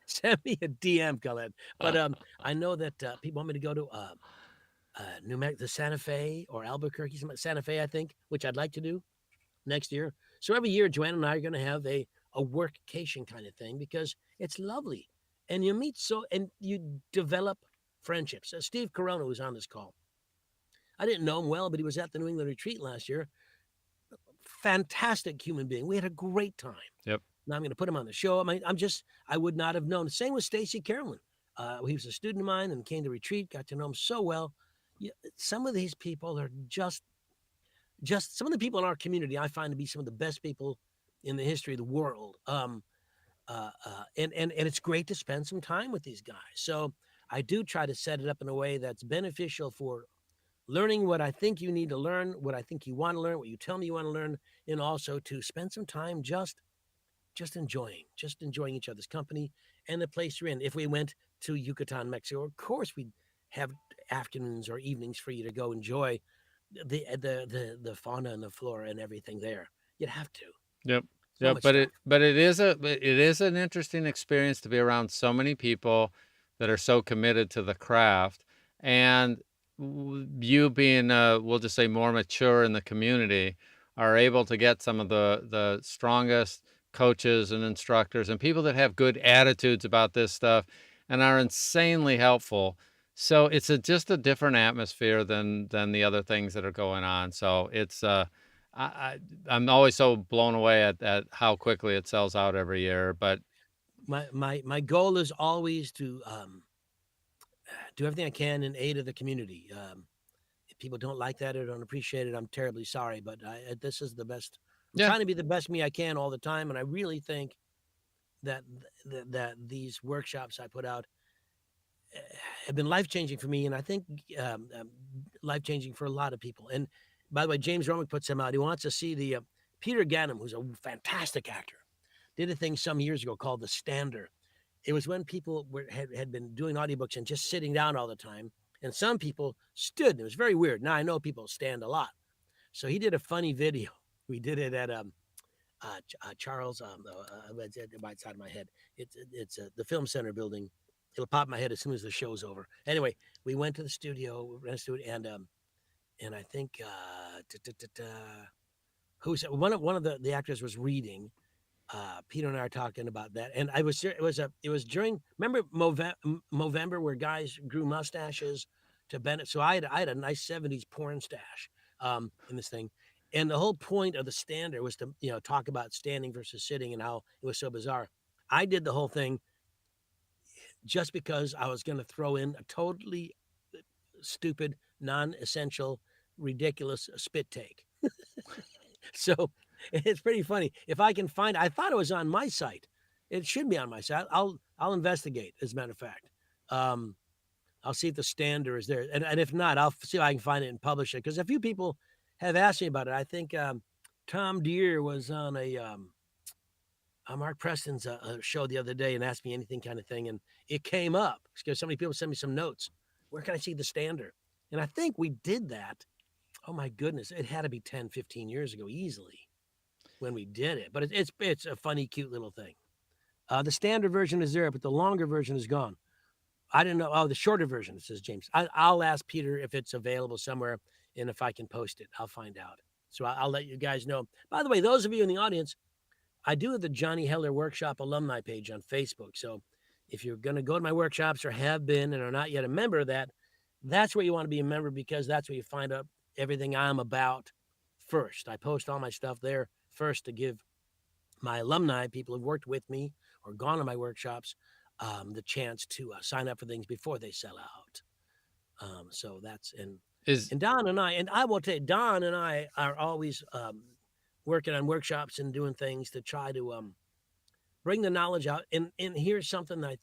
Send me a DM, Colette. But I know that people want me to go to New Mexico, Santa Fe or Albuquerque, Santa Fe, I think, which I'd like to do next year. So every year, Joanna and I are going to have a workcation kind of thing because it's lovely, and you meet and you develop friendships. Steve Corona was on this call. I didn't know him well, but he was at the New England retreat last year. Fantastic human being. We had a great time. Yep. Now I'm going to put him on the show. I would not have known. Same with Stacy Carolyn. He was a student of mine and came to retreat, got to know him so well. Some of these people are just some of the people in our community I find to be some of the best people in the history of the world. And it's great to spend some time with these guys. So I do try to set it up in a way that's beneficial for learning what I think you need to learn, what I think you want to learn, what you tell me you want to learn, and also to spend some time just enjoying each other's company and the place you're in. If we went to Yucatan, Mexico, of course we'd have afternoons or evenings for you to go enjoy the fauna and the flora and everything there. You'd have to. Yep. So Yep. much stuff. But it is an interesting experience to be around so many people that are so committed to the craft, and you being we'll just say more mature in the community are able to get some of the strongest coaches and instructors and people that have good attitudes about this stuff and are insanely helpful. So it's just a different atmosphere than the other things that are going on. So it's I'm always so blown away at how quickly it sells out every year. But My goal is always to do everything I can in aid of the community. If people don't like that or don't appreciate it, I'm terribly sorry. But this is the best. I'm yeah, trying to be the best me I can all the time, and I really think that these workshops I put out have been life changing for me, and I think life changing for a lot of people. And by the way, James Romick puts them out. He wants to see the Peter Ganem, who's a fantastic actor, did a thing some years ago called The Stander. It was when people had been doing audiobooks and just sitting down all the time, and some people stood. It was very weird. Now I know people stand a lot, so he did a funny video. We did it at Charles, it's at the right side of my head. It's the Film Center building. It'll pop in my head as soon as the show's over. Anyway, we went to the studio, and I think who's one of the actors was reading. Peter and I are talking about that, and it was during, remember Movember where guys grew mustaches to Bennett. So I had a nice 70s porn stash in this thing. And the whole point of the Stander was to, talk about standing versus sitting and how it was so bizarre. I did the whole thing just because I was going to throw in a totally stupid, non-essential, ridiculous spit take. So it's pretty funny. If I can find, I thought it was on my site. It should be on my site. I'll investigate, as a matter of fact. I'll see if the Stander is there. And if not, I'll see if I can find it and publish it. Because a few people have asked me about it. I think Tom Deere was on Mark Preston's show the other day and asked me anything kind of thing. And it came up because so many people sent me some notes. Where can I see the Stander? And I think we did that. Oh, my goodness. It had to be 10, 15 years ago easily when we did it. But it's a funny, cute little thing. The standard version is there, but the longer version is gone. I didn't know. Oh, the shorter version, says James. I'll ask Peter if it's available somewhere and if I can post it. I'll find out. So I'll let you guys know. By the way, those of you in the audience, I do have the Johnny Heller Workshop alumni page on Facebook. So if you're going to go to my workshops or have been and are not yet a member of that, that's where you want to be a member because that's where you find out everything I'm about first. I post all my stuff there first to give my alumni, people who've worked with me or gone to my workshops, the chance to sign up for things before they sell out. So that's and Don and I will tell you, Don and I are always working on workshops and doing things to try to bring the knowledge out. And here's something that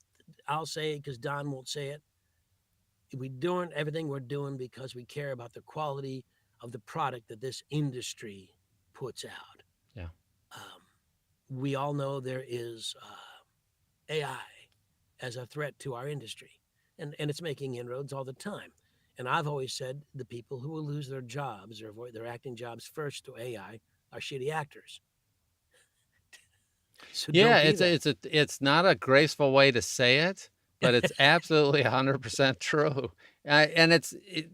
I'll say because Don won't say it. We're doing everything we're doing because we care about the quality of the product that this industry puts out. Yeah. We all know there is AI as a threat to our industry, and it's making inroads all the time. And I've always said the people who will lose their jobs or avoid their acting jobs first to AI are shitty actors. So Yeah, don't be that. it's not a graceful way to say it, but it's absolutely 100% true. And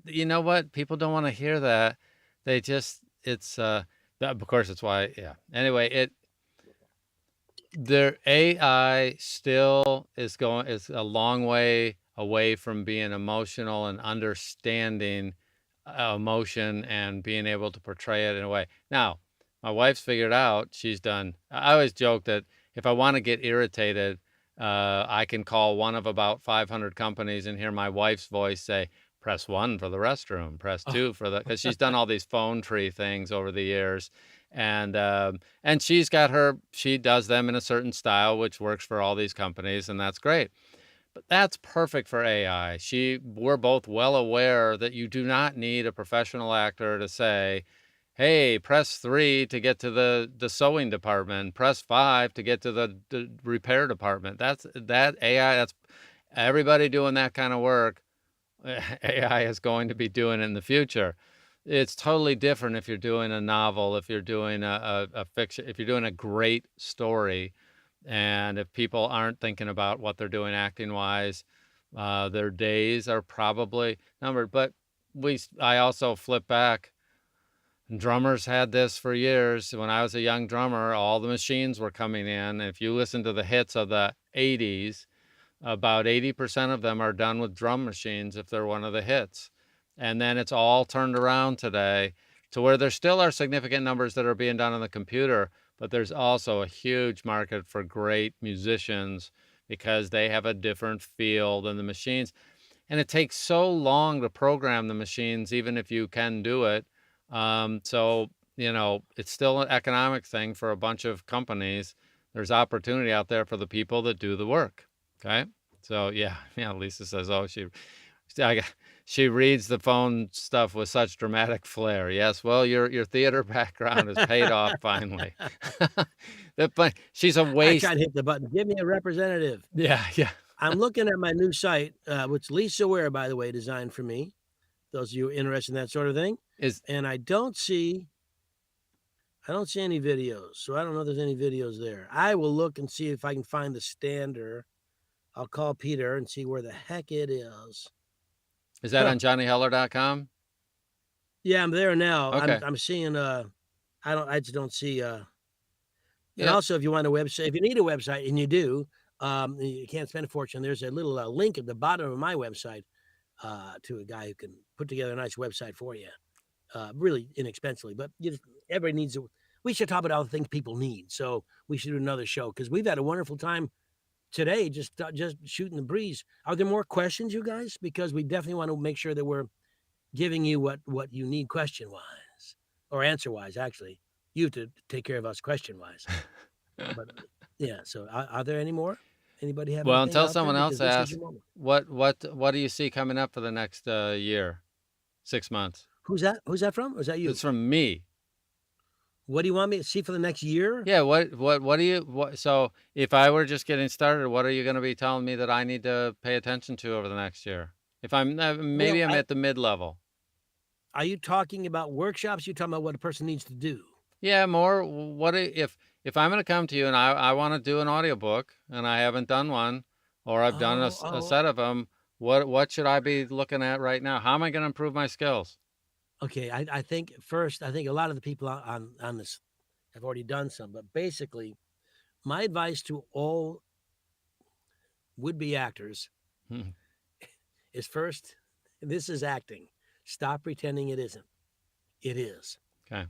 you know what? People don't want to hear that. They just of course it's why, yeah. Anyway, their AI still is a long way away from being emotional and understanding emotion and being able to portray it in a way. Now, my wife's figured out, I always joke that if I want to get irritated, I can call one of about 500 companies and hear my wife's voice say, press 1 for the restroom, press 2 for the, because she's done all these phone tree things over the years. And she does them in a certain style, which works for all these companies, and that's great. But that's perfect for AI. We're both well aware that you do not need a professional actor to say, hey, press 3 to get to the sewing department, press 5 to get to the repair department. That AI, that's everybody doing that kind of work. AI is going to be doing in the future. It's totally different if you're doing a novel, if you're doing a fiction, if you're doing a great story, and if people aren't thinking about what they're doing acting wise, their days are probably numbered. But I also flip back. Drummers had this for years. When I was a young drummer, all the machines were coming in. If you listen to the hits of the 80s, about 80% of them are done with drum machines if they're one of the hits. And then it's all turned around today to where there still are significant numbers that are being done on the computer, but there's also a huge market for great musicians because they have a different feel than the machines. And it takes so long to program the machines, even if you can do it. So, it's still an economic thing for a bunch of companies. There's opportunity out there for the people that do the work. Okay. So yeah, Lisa says, oh, she reads the phone stuff with such dramatic flair. Yes, well, your theater background is paid off finally. She's a I waste. tried to hit the button. Give me a representative. Yeah, yeah. I'm looking at my new site, which Lisa Ware, by the way, designed for me. Those of you interested in that sort of thing. And I don't see any videos. So I don't know if there's any videos there. I will look and see if I can find the stander. I'll call Peter and see where the heck it is. Is that on johnnyheller.com? Yeah, I'm there now. Okay. I'm seeing I just don't see and Yeah. also if you want a website, if you need a website, and you do, you can't spend a fortune, there's a little link at the bottom of my website to a guy who can put together a nice website for you, really inexpensively. But everybody needs we should talk about all the things people need. So we should do another show because we've had a wonderful time today, just shooting the breeze. Are there more questions, you guys? Because we definitely want to make sure that we're giving you what you need question wise or answer wise. Actually, you have to take care of us question wise. But yeah, so are there any more? Anybody have Well, anything until out there? someone else Because this is asks, your moment. what do you see coming up for the next year, 6 months? Who's that? Who's that from? Was that you? It's from me. What do you want me to see for the next year? Yeah. So if I were just getting started, what are you going to be telling me that I need to pay attention to over the next year? If I'm maybe Well, I'm at the mid-level. Are you talking about workshops? You talking about what a person needs to do? Yeah, more. If I'm going to come to you and I want to do an audiobook and I haven't done one, or I've done a set of them, what should I be looking at right now? How am I going to improve my skills? Okay, I think first, I think a lot of the people on this have already done some, but basically, my advice to all would-be actors is first, this is acting. Stop pretending it isn't. It is. Okay.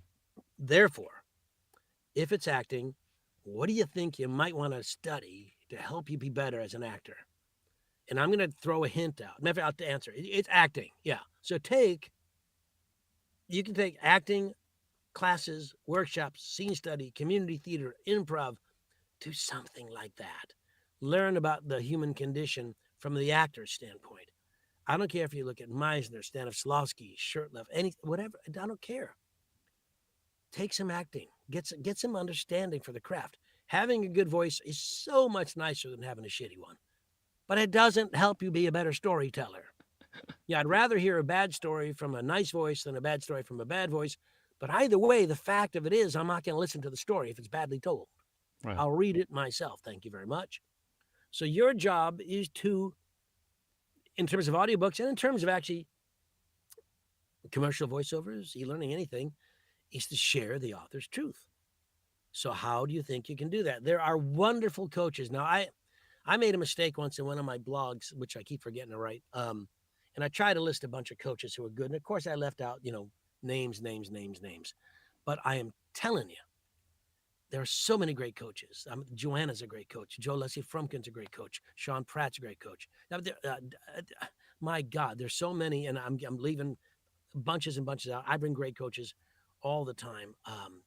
Therefore, if it's acting, what do you think you might want to study to help you be better as an actor? And I'm going to throw a hint out. Matter of fact, to answer, it's acting. Yeah. So you can take acting classes, workshops, scene study, community theater, improv, do something like that. Learn about the human condition from the actor's standpoint. I don't care if you look at Meisner, Stanislavski, Shurtleff, whatever. I don't care. Take some acting. Get some understanding for the craft. Having a good voice is so much nicer than having a shitty one. But it doesn't help you be a better storyteller. Yeah, I'd rather hear a bad story from a nice voice than a bad story from a bad voice. But either way, the fact of it is, I'm not going to listen to the story if it's badly told. Right. I'll read it myself. Thank you very much. So your job is to, in terms of audiobooks and in terms of actually commercial voiceovers, e-learning, anything, is to share the author's truth. So how do you think you can do that? There are wonderful coaches. Now, I made a mistake once in one of my blogs, which I keep forgetting to write. And I tried to list a bunch of coaches who are good. And of course, I left out, names. But I am telling you, there are so many great coaches. Joanna's a great coach. Joe Leslie Frumkin's a great coach. Sean Pratt's a great coach. Now, my God, there's so many, and I'm leaving bunches and bunches out. I bring great coaches all the time.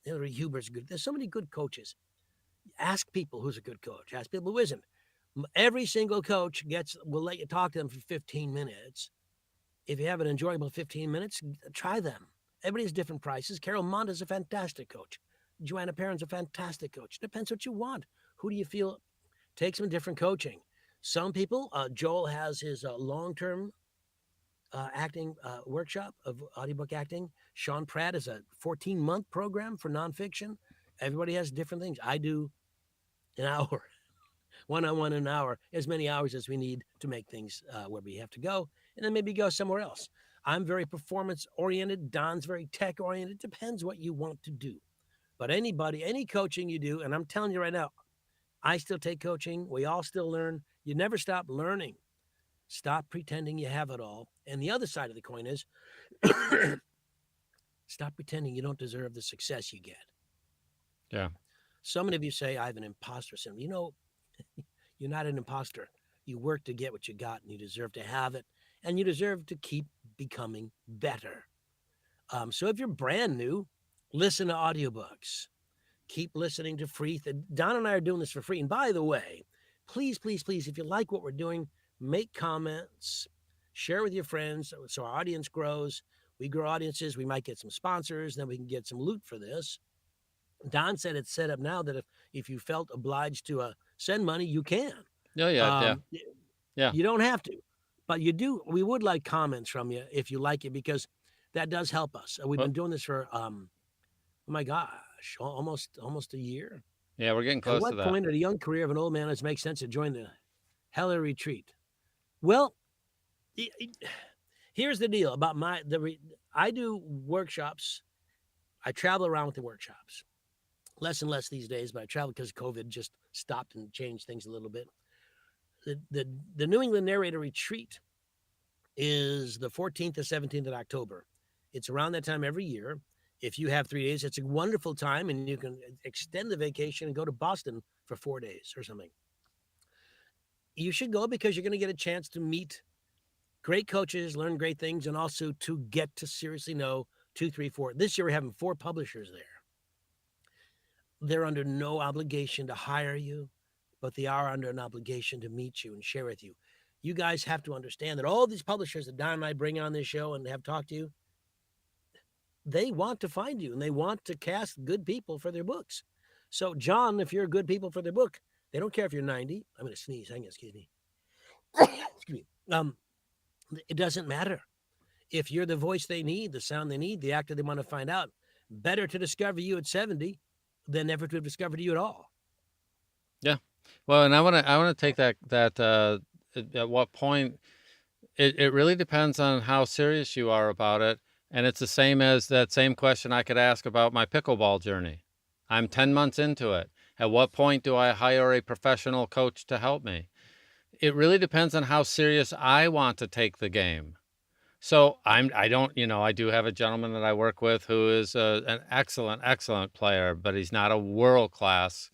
Hillary Huber's good. There's so many good coaches. Ask people who's a good coach. Ask people who isn't. Every single coach will let you talk to them for 15 minutes. If you have an enjoyable 15 minutes, try them. Everybody has different prices. Carol Monda's a fantastic coach. Joanna Perrin's a fantastic coach. Depends what you want. Who do you feel? Take some different coaching. Some people, Joel has his long-term acting workshop of audiobook acting. Sean Pratt is a 14-month program for nonfiction. Everybody has different things. I do an hour, one-on-one an hour, as many hours as we need to make things where we have to go, and then maybe go somewhere else. I'm very performance-oriented. Don's very tech-oriented. Depends what you want to do. But any coaching you do, and I'm telling you right now, I still take coaching. We all still learn. You never stop learning. Stop pretending you have it all. And the other side of the coin is stop pretending you don't deserve the success you get. Yeah. So many of you say, I have an imposter syndrome. You're not an imposter. You work to get what you got, and you deserve to have it, and you deserve to keep becoming better. So if you're brand new, listen to audiobooks. Keep listening to free. Don and I are doing this for free. And by the way, please, if you like what we're doing, make comments, share with your friends so our audience grows. We grow audiences. We might get some sponsors. Then we can get some loot for this. Don said it's set up now that if you felt obliged to send money, you can. Yeah. You don't have to, but you do. We would like comments from you if you like it, because that does help us. We've been doing this for, oh my gosh, almost a year. Yeah, we're getting close to that. At what point in the young career of an old man does it make sense to join the Heller retreat? Well, here's the deal about I do workshops. I travel around with the workshops. Less and less these days, but I travel because COVID just stopped and changed things a little bit. The New England Narrator Retreat is the 14th to 17th of October. It's around that time every year. If you have 3 days, it's a wonderful time, and you can extend the vacation and go to Boston for 4 days or something. You should go because you're going to get a chance to meet great coaches, learn great things, and also to get to seriously know 2, 3, 4. This year, we're having 4 publishers there. They're under no obligation to hire you, but they are under an obligation to meet you and share with you. You guys have to understand that all these publishers that Don and I bring on this show and have talked to you, they want to find you and they want to cast good people for their books. So, John, if you're good people for their book, they don't care if you're 90. I'm going to sneeze. Hang on, excuse me. Excuse me. It doesn't matter. If you're the voice they need, the sound they need, the actor they want to find out, better to discover you at 70 than never to have discovered you at all. Yeah. Well, and I want to take that at what point it really depends on how serious you are about it. And it's the same as that same question I could ask about my pickleball journey. I'm 10 months into it. At what point do I hire a professional coach to help me? It really depends on how serious I want to take the game. So I do have a gentleman that I work with who is an excellent player, but he's not a world-class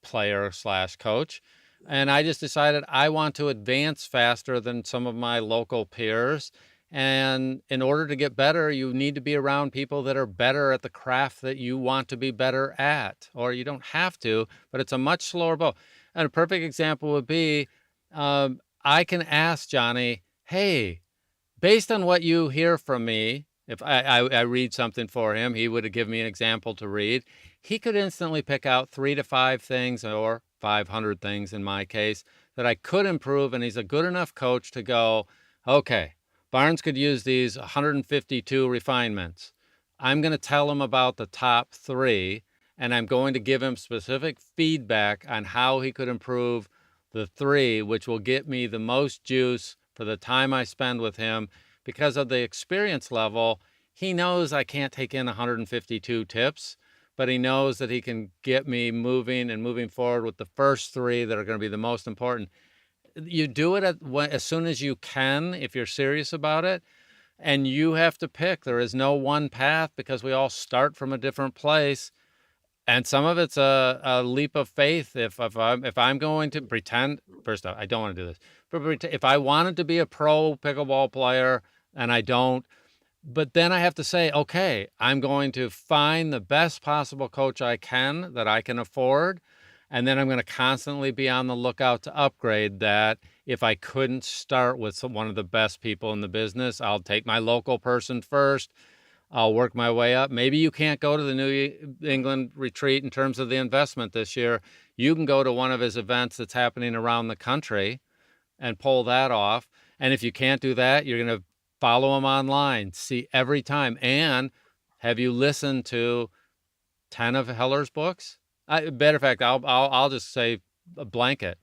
player / coach. And I just decided I want to advance faster than some of my local peers. And in order to get better, you need to be around people that are better at the craft that you want to be better at, or you don't have to, but it's a much slower boat. And a perfect example would be, I can ask Johnny, hey, based on what you hear from me, if I read something for him, he would give me an example to read. He could instantly pick out 3 to 5 things, or 500 things in my case, that I could improve. And he's a good enough coach to go, okay, Baarns could use these 152 refinements. I'm going to tell him about the top 3. and I'm going to give him specific feedback on how he could improve the 3, which will get me the most juice for the time I spend with him. Because of the experience level, he knows I can't take in 152 tips, but he knows that he can get me moving and moving forward with the first 3 that are going to be the most important. You do it as soon as you can if you're serious about it, and you have to pick. There is no one path because we all start from a different place, and some of it's a leap of faith. If I'm going to pretend, first off, I don't want to do this, but if I wanted to be a pro pickleball player and I don't, but then I have to say, okay, I'm going to find the best possible coach I can that I can afford. And then I'm going to constantly be on the lookout to upgrade that. If I couldn't start with one of the best people in the business, I'll take my local person first. I'll work my way up. Maybe you can't go to the New England retreat in terms of the investment this year. You can go to one of his events that's happening around the country and pull that off. And if you can't do that, you're going to follow him online, see every time. And have you listened to 10 of Heller's books? Matter of fact, I'll just say a blanket.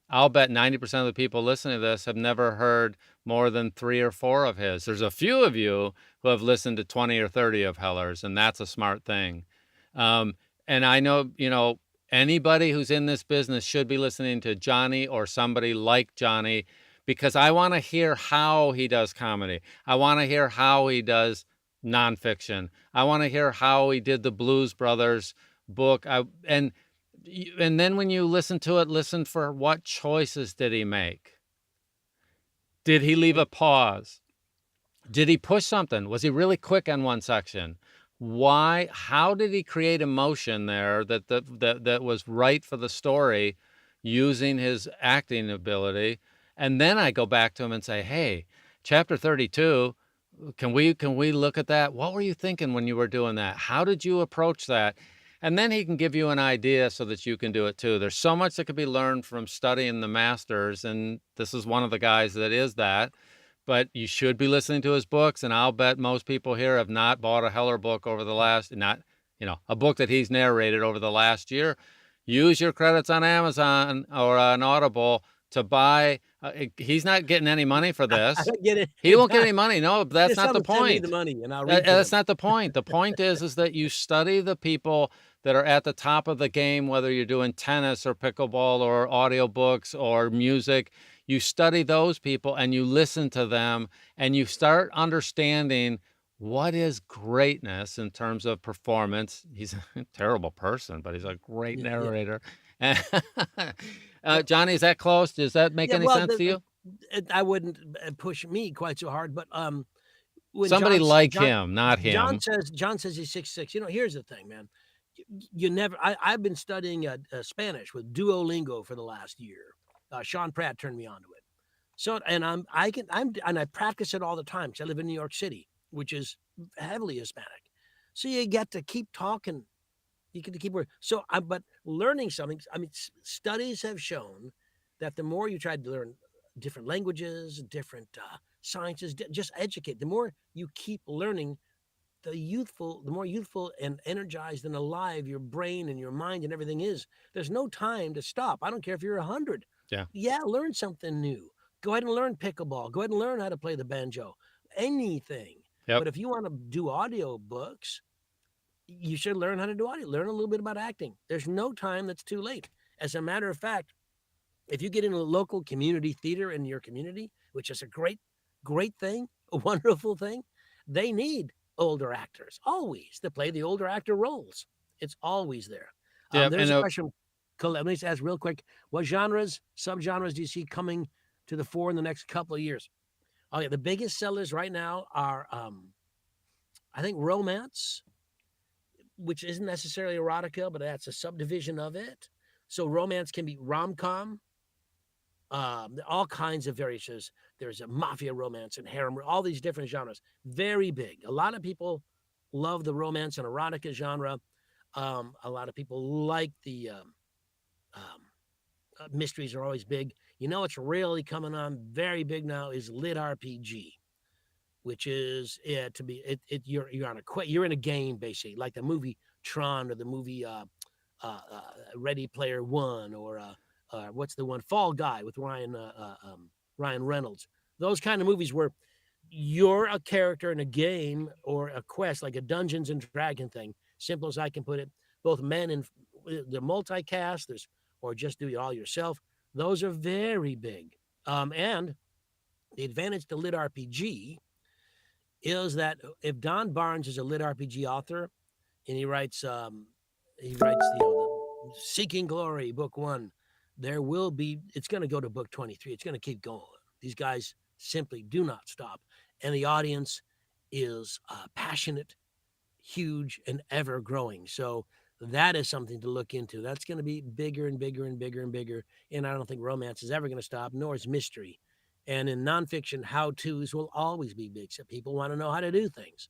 I'll bet 90% of the people listening to this have never heard more than 3 or 4 of his. There's a few of you who have listened to 20 or 30 of Heller's, and that's a smart thing. And I know, anybody who's in this business should be listening to Johnny or somebody like Johnny, because I want to hear how he does comedy. I want to hear how he does nonfiction. I want to hear how he did the Blues Brothers book. And then when you listen to it, listen for what choices did he make? Did he leave a pause? Did he push something? Was he really quick on one section? Why? How did he create emotion there that was right for the story using his acting ability? And then I go back to him and say, hey, chapter 32, can we look at that? What were you thinking when you were doing that? How did you approach that? And then he can give you an idea so that you can do it too. There's so much that could be learned from studying the masters, and this is one of the guys that is that. But you should be listening to his books, and I'll bet most people here have not bought a Heller book over the last, a book that he's narrated over the last year. Use your credits on Amazon or on Audible to buy. He's not getting any money for this. I don't get it. He won't get any money. No, that's Just not tell the him, send me point. the money and I'll read That's them. not the point. The point is that you study the people that are at the top of the game, whether you're doing tennis or pickleball or audiobooks or music. You study those people and you listen to them and you start understanding what is greatness in terms of performance. He's a terrible person, but he's a great narrator. Johnny, is that close? Does that make any sense to you? I wouldn't push me quite so hard, but when somebody John, like John, him, not him. John says he's 6'6". Here's the thing, man. You never. I've been studying Spanish with Duolingo for the last year. Sean Pratt turned me onto it. So, and I practice it all the time because I live in New York City, which is heavily Hispanic. So you get to keep talking. You get to keep working. So, but learning something. I mean, studies have shown that the more you try to learn different languages, different sciences, just educate. The more you keep learning, the more youthful and energized and alive your brain and your mind and everything is. There's no time to stop. I don't care if you're 100. Yeah, learn something new. Go ahead and learn pickleball. Go ahead and learn how to play the banjo. Anything. But if you want to do audio books, you should learn how to do audio. Learn a little bit about acting. There's no time that's too late. As a matter of fact, if you get in a local community theater in your community, which is a great thing, a wonderful thing, they need older actors always to play the older actor roles. It's always there. There's a question. Let me just ask real quick. What genres, subgenres do you see coming to the fore in the next couple of years? Oh, yeah, the biggest sellers right now are, I think, romance, which isn't necessarily erotica, but that's a subdivision of it. So romance can be rom-com, all kinds of variations. There's a mafia romance and harem, all these different genres. Very big. A lot of people love the romance and erotica genre. A lot of people like the mysteries are always big. It's really coming on very big now is lit RPG, which is you're in a game basically, like the movie Tron or the movie Ready Player One, or what's the one, Fall Guy with Ryan Reynolds. Those kind of movies where you're a character in a game or a quest, like a Dungeons and Dragon thing. Simple as I can put it. Both men and the multicast, or just do it all yourself. Those are very big. And the advantage to lit RPG is that if Don Baarns is a lit RPG author and he writes the Seeking Glory book 1, it's going to go to book 23. It's going to keep going. These guys simply do not stop. And the audience is passionate, huge, and ever growing. So that is something to look into. That's going to be bigger and bigger and bigger and bigger. And I don't think romance is ever going to stop, nor is mystery. And in nonfiction, how-tos will always be big. So people want to know how to do things.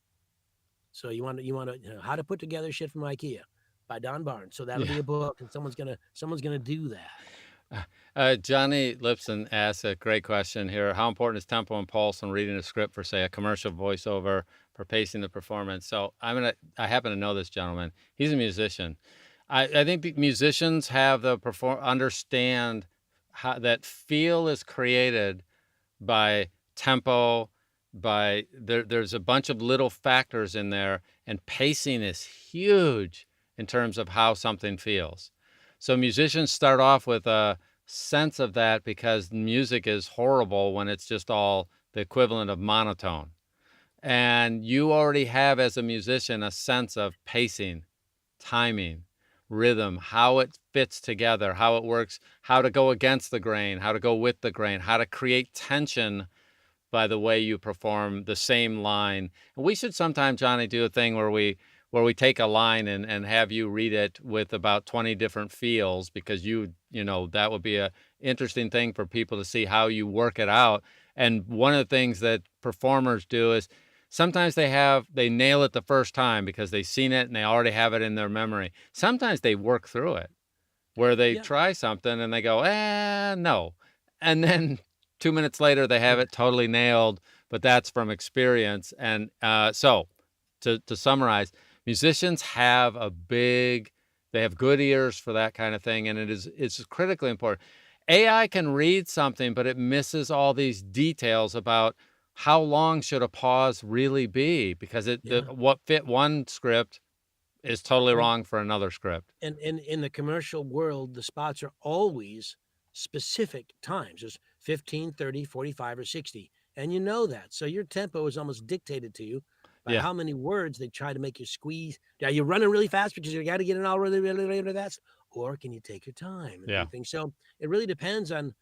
So you want to how to put together shit from IKEA by Don Baarns. So that'll be a book, and someone's gonna do that. Johnny Lipson asks a great question here. How important is tempo and pulse when reading a script for, say, a commercial voiceover for pacing the performance? So I happen to know this gentleman. He's a musician. I think musicians have understand how that feel is created by tempo, there's a bunch of little factors in there, and pacing is huge in terms of how something feels. So musicians start off with a sense of that because music is horrible when it's just all the equivalent of monotone. And you already have, as a musician, a sense of pacing, timing, rhythm, how it fits together, how it works, how to go against the grain, how to go with the grain, how to create tension by the way you perform the same line. And we should sometime, Johnny, do a thing where we take a line and have you read it with about 20 different feels, because that would be a interesting thing for people to see how you work it out. And one of the things that performers do is sometimes they nail it the first time because they've seen it and they already have it in their memory. Sometimes they work through it where they try something and they go, no. And then 2 minutes later, they have it totally nailed, but that's from experience. And so to summarize, musicians have they have good ears for that kind of thing. And it's critically important. AI can read something, but it misses all these details about how long should a pause really be, because what fit one script is totally wrong for another script. And in the commercial world, the spots are always specific times. There's 15, 30, 45, or 60. And you know that. So your tempo is almost dictated to you by how many words they try to make you squeeze. Are you running really fast because you got to get it all really, really, really fast? Or can you take your time and do things? So it really depends on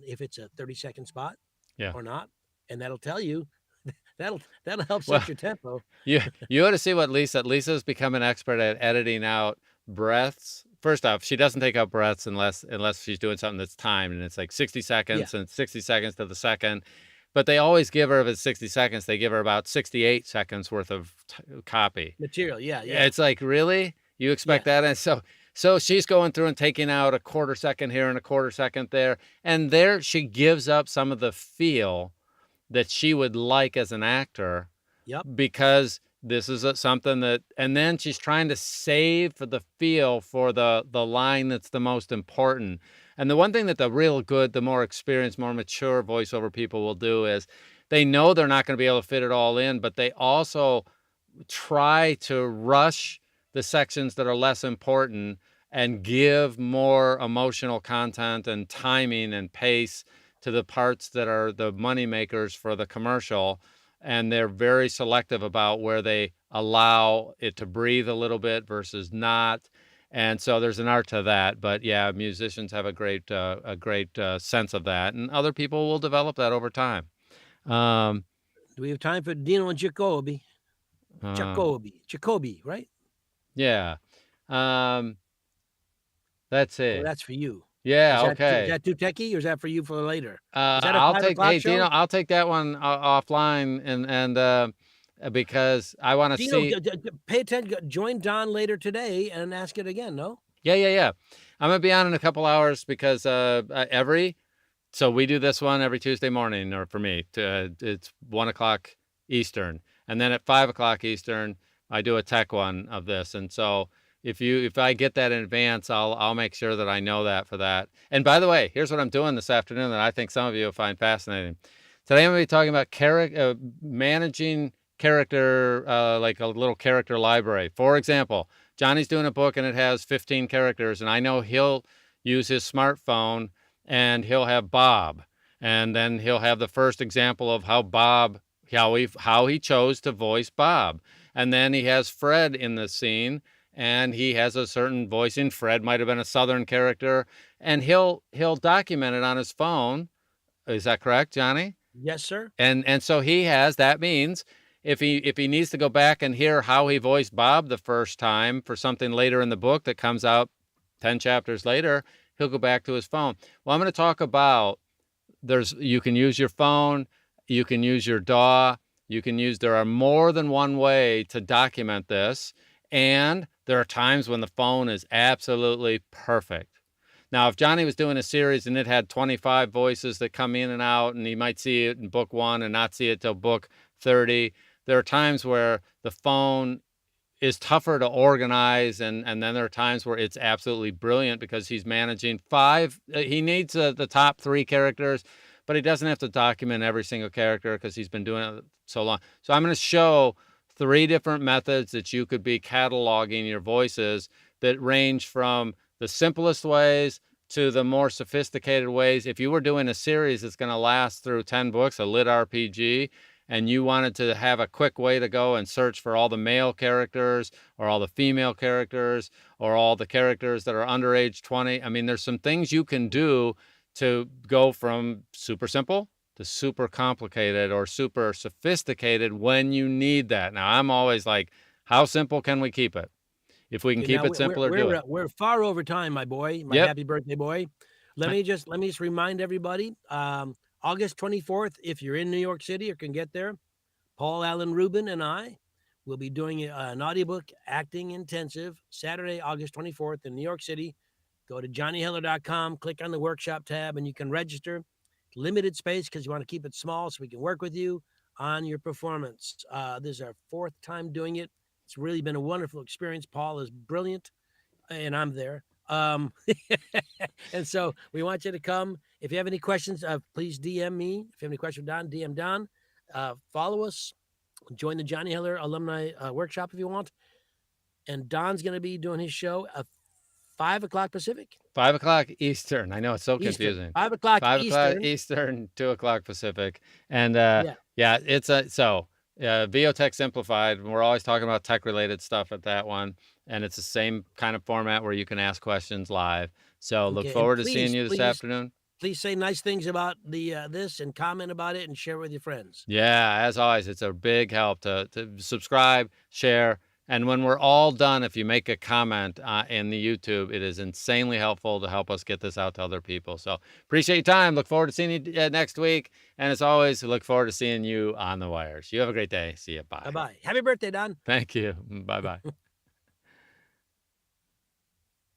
if it's a 30-second spot or not. And that'll tell you, that'll help set your tempo. You ought to see what Lisa's become an expert at editing out breaths. First off, she doesn't take out breaths unless she's doing something that's timed, and it's like 60 seconds and 60 seconds to the second. But they always give her, if it's 60 seconds, they give her about 68 seconds worth of copy. Material, yeah. It's like, really? You expect that? And so she's going through and taking out a quarter second here and a quarter second there. And there she gives up some of the feel that she would like as an actor. Because this is something that, and then she's trying to save for the feel for the line that's the most important. And the one thing that the more experienced, more mature voiceover people will do is they know they're not going to be able to fit it all in, but they also try to rush the sections that are less important and give more emotional content and timing and pace to the parts that are the money makers for the commercial. And they're very selective about where they allow it to breathe a little bit versus not. And so there's an art to that. But yeah, musicians have a great sense of that, and other people will develop that over time. Do we have time for Dino and Jacoby? Jacoby, right? Yeah. That's it. Oh, that's for you. Yeah, Is that too techie, or is that for you for later? Is that a I'll 5 take o'clock show? Dino, I'll take that one offline, and because I want to see. Pay attention. Join Don later today and ask it again. No. Yeah. I'm gonna be on in a couple hours because so we do this one every Tuesday morning, or for me, it's 1 o'clock Eastern, and then at 5 o'clock Eastern, I do a tech one of this, and so if I get that in advance, I'll make sure that I know that for that. And by the way, here's what I'm doing this afternoon that I think some of you will find fascinating. Today I'm going to be talking about managing character, like a little character library. For example, Johnny's doing a book and it has 15 characters, and I know he'll use his smartphone and he'll have Bob, and then he'll have the first example of how he chose to voice Bob. And then he has Fred in the scene, and he has a certain voicing. Fred might have been a Southern character, and he'll document it on his phone. Is that correct, Johnny? Yes, sir. And so that means if he needs to go back and hear how he voiced Bob the first time for something later in the book that comes out 10 chapters later, he'll go back to his phone. Well, I'm going to talk about you can use your phone, you can use your DAW, there are more than one way to document this, and there are times when the phone is absolutely perfect. Now, if Johnny was doing a series and it had 25 voices that come in and out, and he might see it in book 1 and not see it till book 30, there are times where the phone is tougher to organize, and then there are times where it's absolutely brilliant because he's managing 5. He needs the top 3 characters, but he doesn't have to document every single character because he's been doing it so long. So I'm going to show 3 different methods that you could be cataloging your voices that range from the simplest ways to the more sophisticated ways. If you were doing a series that's going to last through 10 books, a lit RPG, and you wanted to have a quick way to go and search for all the male characters or all the female characters or all the characters that are under age 20, I mean, there's some things you can do to go from super simple to super complicated or super sophisticated when you need that. Now, I'm always like, how simple can we keep it? If we can keep it simpler, do it. We're far over time, my boy, my Yep. happy birthday boy. Let me just remind everybody, August 24th, if you're in New York City or can get there, Paul Allen Rubin and I will be doing an audiobook acting intensive Saturday, August 24th in New York City. Go to johnnyheller.com, click on the workshop tab, and you can register. Limited space because you want to keep it small so we can work with you on your performance. This is our 4th time doing it. It's really been a wonderful experience. Paul is brilliant, and I'm there. And so we want you to come. If you have any questions, please DM me. If you have any questions for Don, DM Don. Follow us. Join the Johnny Heller Alumni Workshop if you want. And Don's going to be doing his show at 5 o'clock Pacific. 5 o'clock Eastern. I know it's so confusing. 5 o'clock 5 o'clock Eastern. Eastern, 2 o'clock Pacific. And it's VO Tech Simplified. We're always talking about tech-related stuff at that one, and it's the same kind of format where you can ask questions live. So look forward to seeing you this afternoon. Please say nice things about this and comment about it and share with your friends. Yeah, as always, it's a big help to subscribe, share, and when we're all done, if you make a comment in the YouTube, it is insanely helpful to help us get this out to other people. So appreciate your time. Look forward to seeing you next week. And as always, look forward to seeing you on the wires. You have a great day. See you. Bye. Bye-bye. Happy birthday, Don. Thank you. Bye-bye.